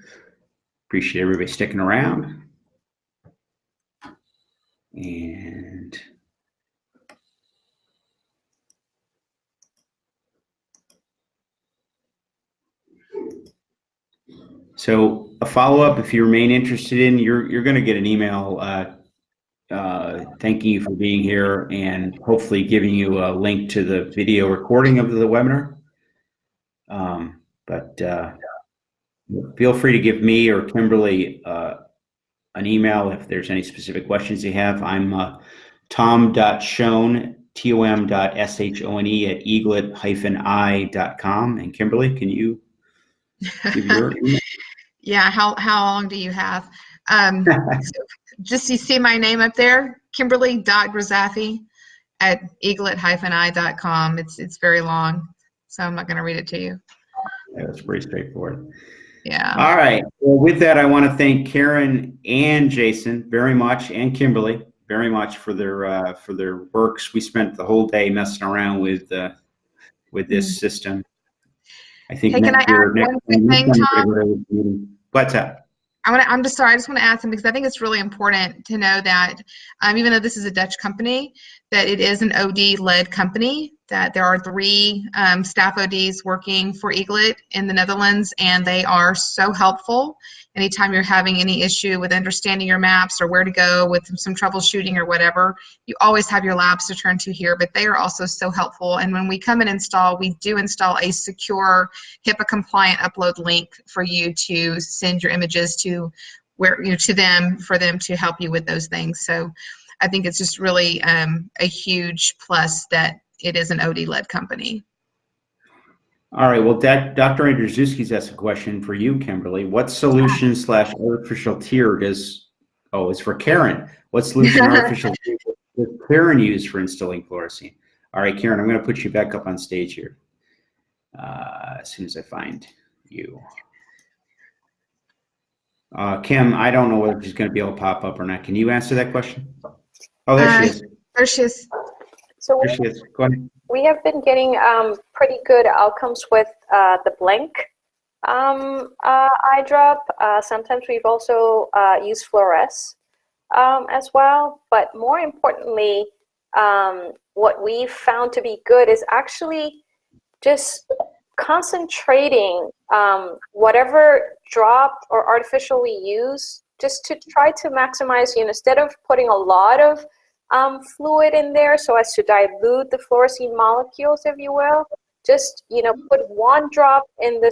Appreciate everybody sticking around. And so a follow-up, if you remain interested in, you're going to get an email thanking you for being here and hopefully giving you a link to the video recording of the webinar. But feel free to give me or Kimberly an email if there's any specific questions you have. I'm tom.shone, tom.shone at eaglet-i.com. And Kimberly, can you give your email? Yeah, how long do you have? So just you see my name up there, Kimberly.Grisafi at eaglet-i.com. It's very long, so I'm not going to read it to you. Yeah, that's pretty straightforward. Yeah. All right. Well, with that, I want to thank Karen and Jason very much, and Kimberly very much for their works. We spent the whole day messing around with this system. I think Hey, can I add one quick thing, Tom? What's that? I'm just sorry. I just want to add something because I think it's really important to know that even though this is a Dutch company, that it is an OD-led company, that there are 3 staff ODs working for Eaglet in the Netherlands, and they are so helpful. Anytime you're having any issue with understanding your maps or where to go with some troubleshooting or whatever, you always have your labs to turn to here, but they are also so helpful. And when we come and install, we do install a secure HIPAA-compliant upload link for you to send your images to to them, for them to help you with those things. So I think it's just really a huge plus that it is an OD-led company. All right, well, Dr. Andrzejewski's asked a question for you, Kimberly. What solution / artificial tear does, it's for Karen. What solution artificial tear does Karen use for instilling fluorescein? All right, Karen, I'm going to put you back up on stage here as soon as I find you. Kim, I don't know whether she's going to be able to pop up or not. Can you answer that question? Oh, there she is. There she is. So there she is. Go ahead. We have been getting pretty good outcomes with the blank eye drop. Sometimes we've also used fluoresce as well. But more importantly, what we've found to be good is actually just concentrating whatever drop or artificial we use, just to try to maximize, instead of putting a lot of fluid in there so as to dilute the fluorescein molecules, if you will, just put 1 drop in the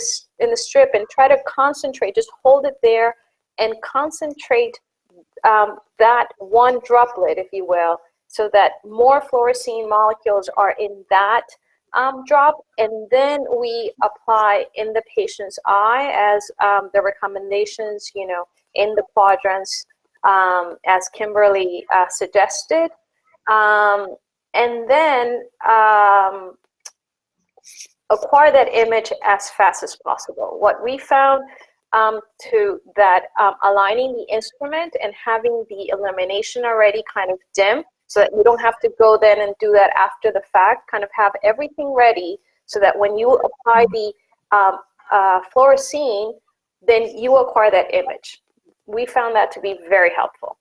strip and try to concentrate, just hold it there and concentrate that 1 droplet, if you will, so that more fluorescein molecules are in that drop, and then we apply in the patient's eye as the recommendations, in the quadrants, as Kimberly suggested, and then acquire that image as fast as possible. What we found aligning the instrument and having the illumination already kind of dim, so that you don't have to go then and do that after the fact, kind of have everything ready so that when you apply the fluorescein, then you acquire that image. We found that to be very helpful.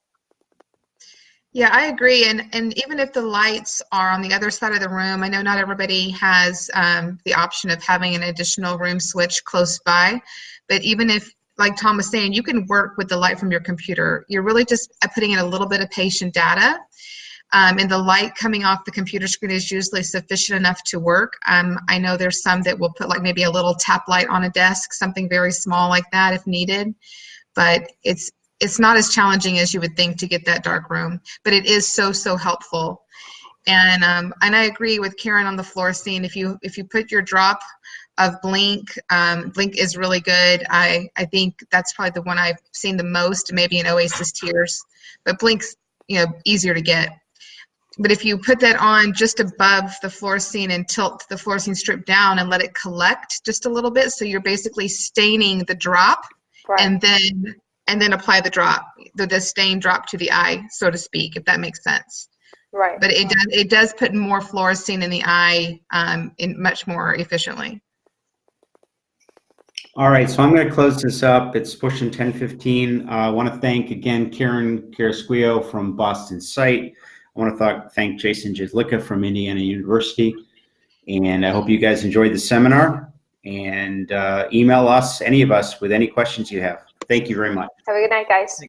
Yeah, I agree. And even if the lights are on the other side of the room, I know not everybody has the option of having an additional room switch close by, but even if, like Tom was saying, you can work with the light from your computer. You're really just putting in a little bit of patient data. and the light coming off the computer screen is usually sufficient enough to work. I know there's some that will put like maybe a little tap light on a desk, something very small like that if needed, but it's not as challenging as you would think to get that dark room, but it is so helpful. And I agree with Karen on the fluorescein. If you put your drop of Blink, Blink is really good. I think that's probably the one I've seen the most, maybe in Oasis Tears, but Blink's easier to get. But if you put that on just above the fluorescein and tilt the fluorescein strip down and let it collect just a little bit, so you're basically staining the drop, Right. and then apply the drop, the stain drop to the eye, so to speak, if that makes sense. Right. But it does put more fluorescein in the eye in much more efficiently. All right, so I'm going to close this up. It's pushing 10:15. I want to thank again Karen Carrasquillo from Boston Site. I want to thank Jason Jedlicka from Indiana University. And I hope you guys enjoyed the seminar. And email us, any of us, with any questions you have. Thank you very much. Have a good night, guys.